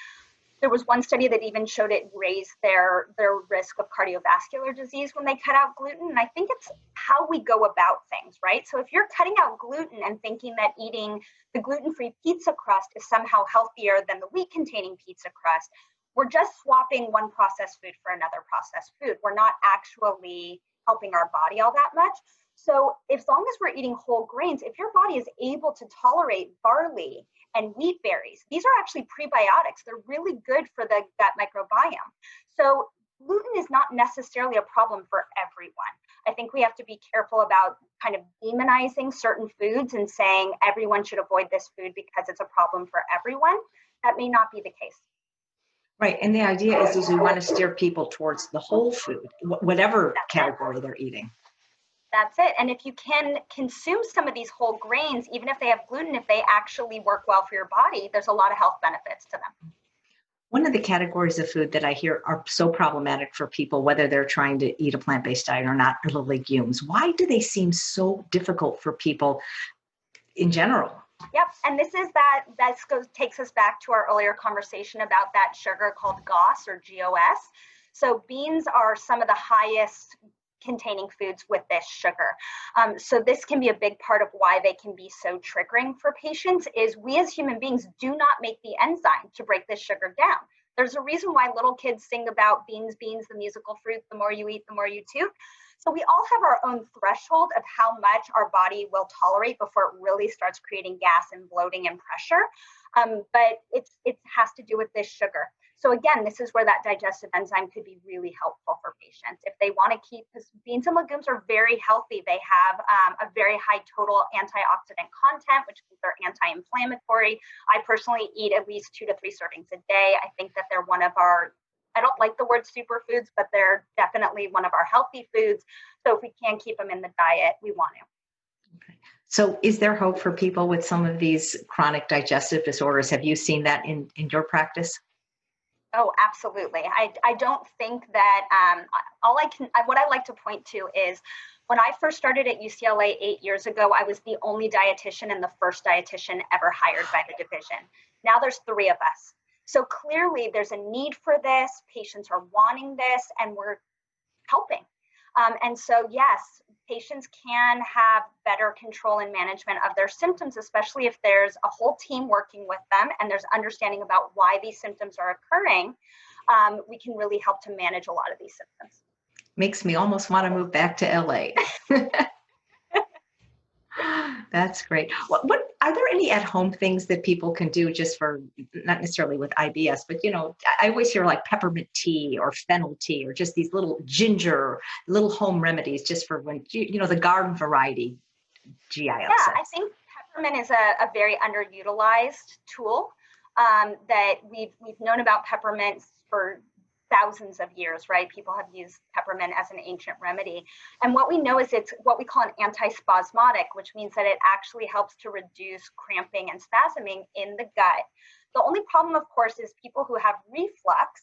Speaker 2: there was one study that even showed it raised their risk of cardiovascular disease when they cut out gluten. And I think it's how we go about things, right? So if you're cutting out gluten and thinking that eating the gluten-free pizza crust is somehow healthier than the wheat-containing pizza crust, we're just swapping one processed food for another processed food. We're not actually helping our body all that much. So as long as we're eating whole grains, if your body is able to tolerate barley and wheat berries, these are actually prebiotics. They're really good for the gut microbiome. So gluten is not necessarily a problem for everyone. I think we have to be careful about kind of demonizing certain foods and saying everyone should avoid this food because it's a problem for everyone. That may not be the case.
Speaker 1: Right. And the idea is we want to steer people towards the whole food, whatever category they're eating.
Speaker 2: That's it. And if you can consume some of these whole grains, even if they have gluten, if they actually work well for your body, there's a lot of health benefits to them.
Speaker 1: One of the categories of food that I hear are so problematic for people, whether they're trying to eat a plant-based diet or not, are the legumes. Why do they seem so difficult for people in general?
Speaker 2: Yep, and this goes takes us back to our earlier conversation about that sugar called GOS or GOS. So beans are some of the highest containing foods with this sugar. So this can be a big part of why they can be so triggering for patients is we as human beings do not make the enzyme to break this sugar down. There's a reason why little kids sing about beans, beans, the musical fruit, the more you eat, the more you toot. So we all have our own threshold of how much our body will tolerate before it really starts creating gas and bloating and pressure. But it has to do with this sugar. So again, this is where that digestive enzyme could be really helpful for patients. If they want to keep, because beans and legumes are very healthy. They have a very high total antioxidant content, which means they're anti-inflammatory. I personally eat at least 2 to 3 servings a day. I think that they're one of our, I don't like the word superfoods, but they're definitely one of our healthy foods. So if we can keep them in the diet, we want to.
Speaker 1: Okay. So is there hope for people with some of these chronic digestive disorders? Have you seen that in your practice?
Speaker 2: Oh, absolutely. I don't think that what I like to point to is when I first started at UCLA 8 years ago, I was the only dietitian and the first dietitian ever hired by the division. Now there's 3 of us. So clearly there's a need for this, patients are wanting this, and we're helping. And so, yes, patients can have better control and management of their symptoms, especially if there's a whole team working with them and there's understanding about why these symptoms are occurring. We can really help to manage a lot of these symptoms.
Speaker 1: Makes me almost want to move back to LA. That's great. What are there any at-home things that people can do just for not necessarily with IBS, but I always hear like peppermint tea or fennel tea or just these little ginger, little home remedies just for when the garden variety GI
Speaker 2: Yeah,
Speaker 1: upset.
Speaker 2: I think peppermint is a very underutilized tool that we've known about peppermint for thousands of years, right? People have used peppermint as an ancient remedy. And what we know is it's what we call an antispasmodic, which means that it actually helps to reduce cramping and spasming in the gut. The only problem, of course, is people who have reflux,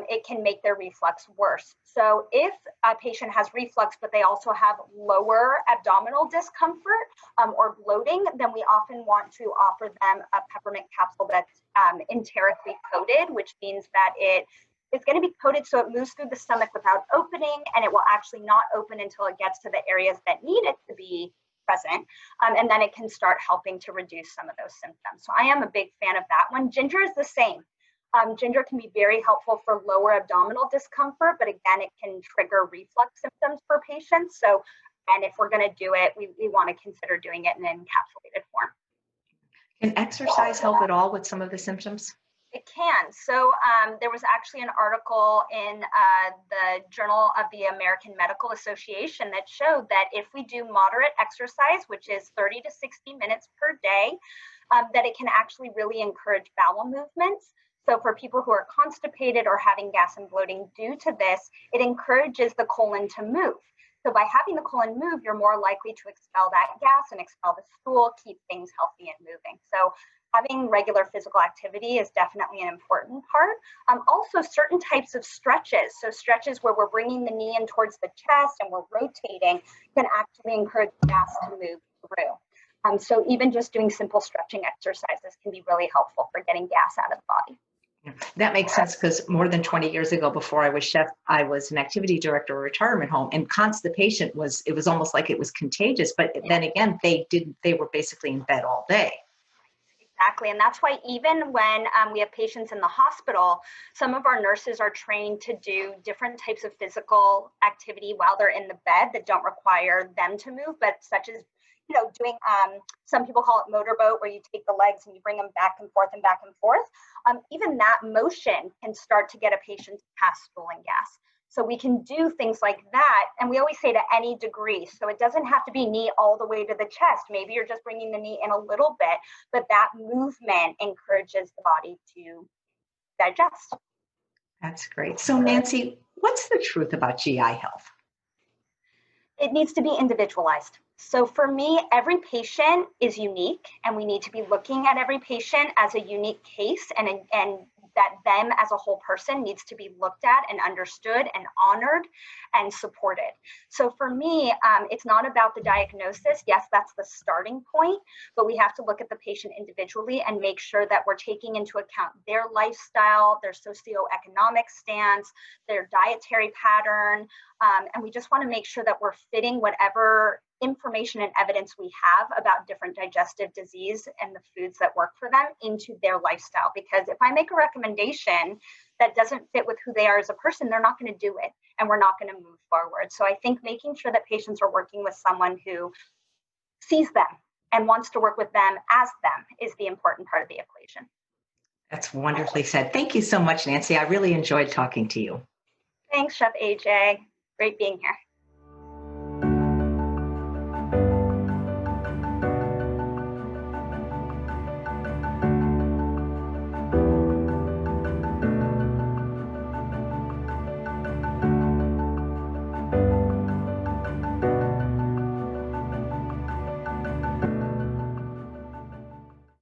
Speaker 2: it can make their reflux worse. So if a patient has reflux, but they also have lower abdominal discomfort or bloating, then we often want to offer them a peppermint capsule that's enterically coated, which means that it's going to be coated so it moves through the stomach without opening, and it will actually not open until it gets to the areas that need it to be present. And then it can start helping to reduce some of those symptoms. So I am a big fan of that one. Ginger is the same. Ginger can be very helpful for lower abdominal discomfort, but again, it can trigger reflux symptoms for patients. So, and if we're going to do it, we want to consider doing it in an encapsulated form.
Speaker 1: Can exercise help at all with some of the symptoms?
Speaker 2: It can. So there was actually an article in the Journal of the American Medical Association that showed that if we do moderate exercise, which is 30 to 60 minutes per day, that it can actually really encourage bowel movements. So for people who are constipated or having gas and bloating due to this, it encourages the colon to move. So by having the colon move, you're more likely to expel that gas and expel the stool, keep things healthy and moving. So having regular physical activity is definitely an important part. Also, certain types of stretches. So stretches where we're bringing the knee in towards the chest and we're rotating can actually encourage gas to move through. So even just doing simple stretching exercises can be really helpful for getting gas out of the body.
Speaker 1: That makes sense because more than 20 years ago, before I was chef, I was an activity director of a retirement home, and constipation was almost like it was contagious. But then again, they were basically in bed all day.
Speaker 2: Exactly. And that's why even when we have patients in the hospital, some of our nurses are trained to do different types of physical activity while they're in the bed that don't require them to move, but such as doing, some people call it motorboat, where you take the legs and you bring them back and forth and back and forth. Even that motion can start to get a patient to pass stool and gas. So we can do things like that. And we always say to any degree. So it doesn't have to be knee all the way to the chest. Maybe you're just bringing the knee in a little bit, but that movement encourages the body to digest.
Speaker 1: That's great. So Nancy, what's the truth about GI health?
Speaker 2: It needs to be individualized. So for me, every patient is unique, and we need to be looking at every patient as a unique case and that them as a whole person needs to be looked at and understood and honored and supported. So for me, it's not about the diagnosis. Yes, that's the starting point, but we have to look at the patient individually and make sure that we're taking into account their lifestyle, their socioeconomic stance, their dietary pattern, and we just want to make sure that we're fitting whatever information and evidence we have about different digestive disease and the foods that work for them into their lifestyle. Because if I make a recommendation that doesn't fit with who they are as a person, they're not going to do it and we're not going to move forward. So I think making sure that patients are working with someone who sees them and wants to work with them as them is the important part of the equation.
Speaker 1: That's wonderfully said. Thank you so much, Nancy. I really enjoyed talking to you.
Speaker 2: Thanks, Chef AJ. Great being here.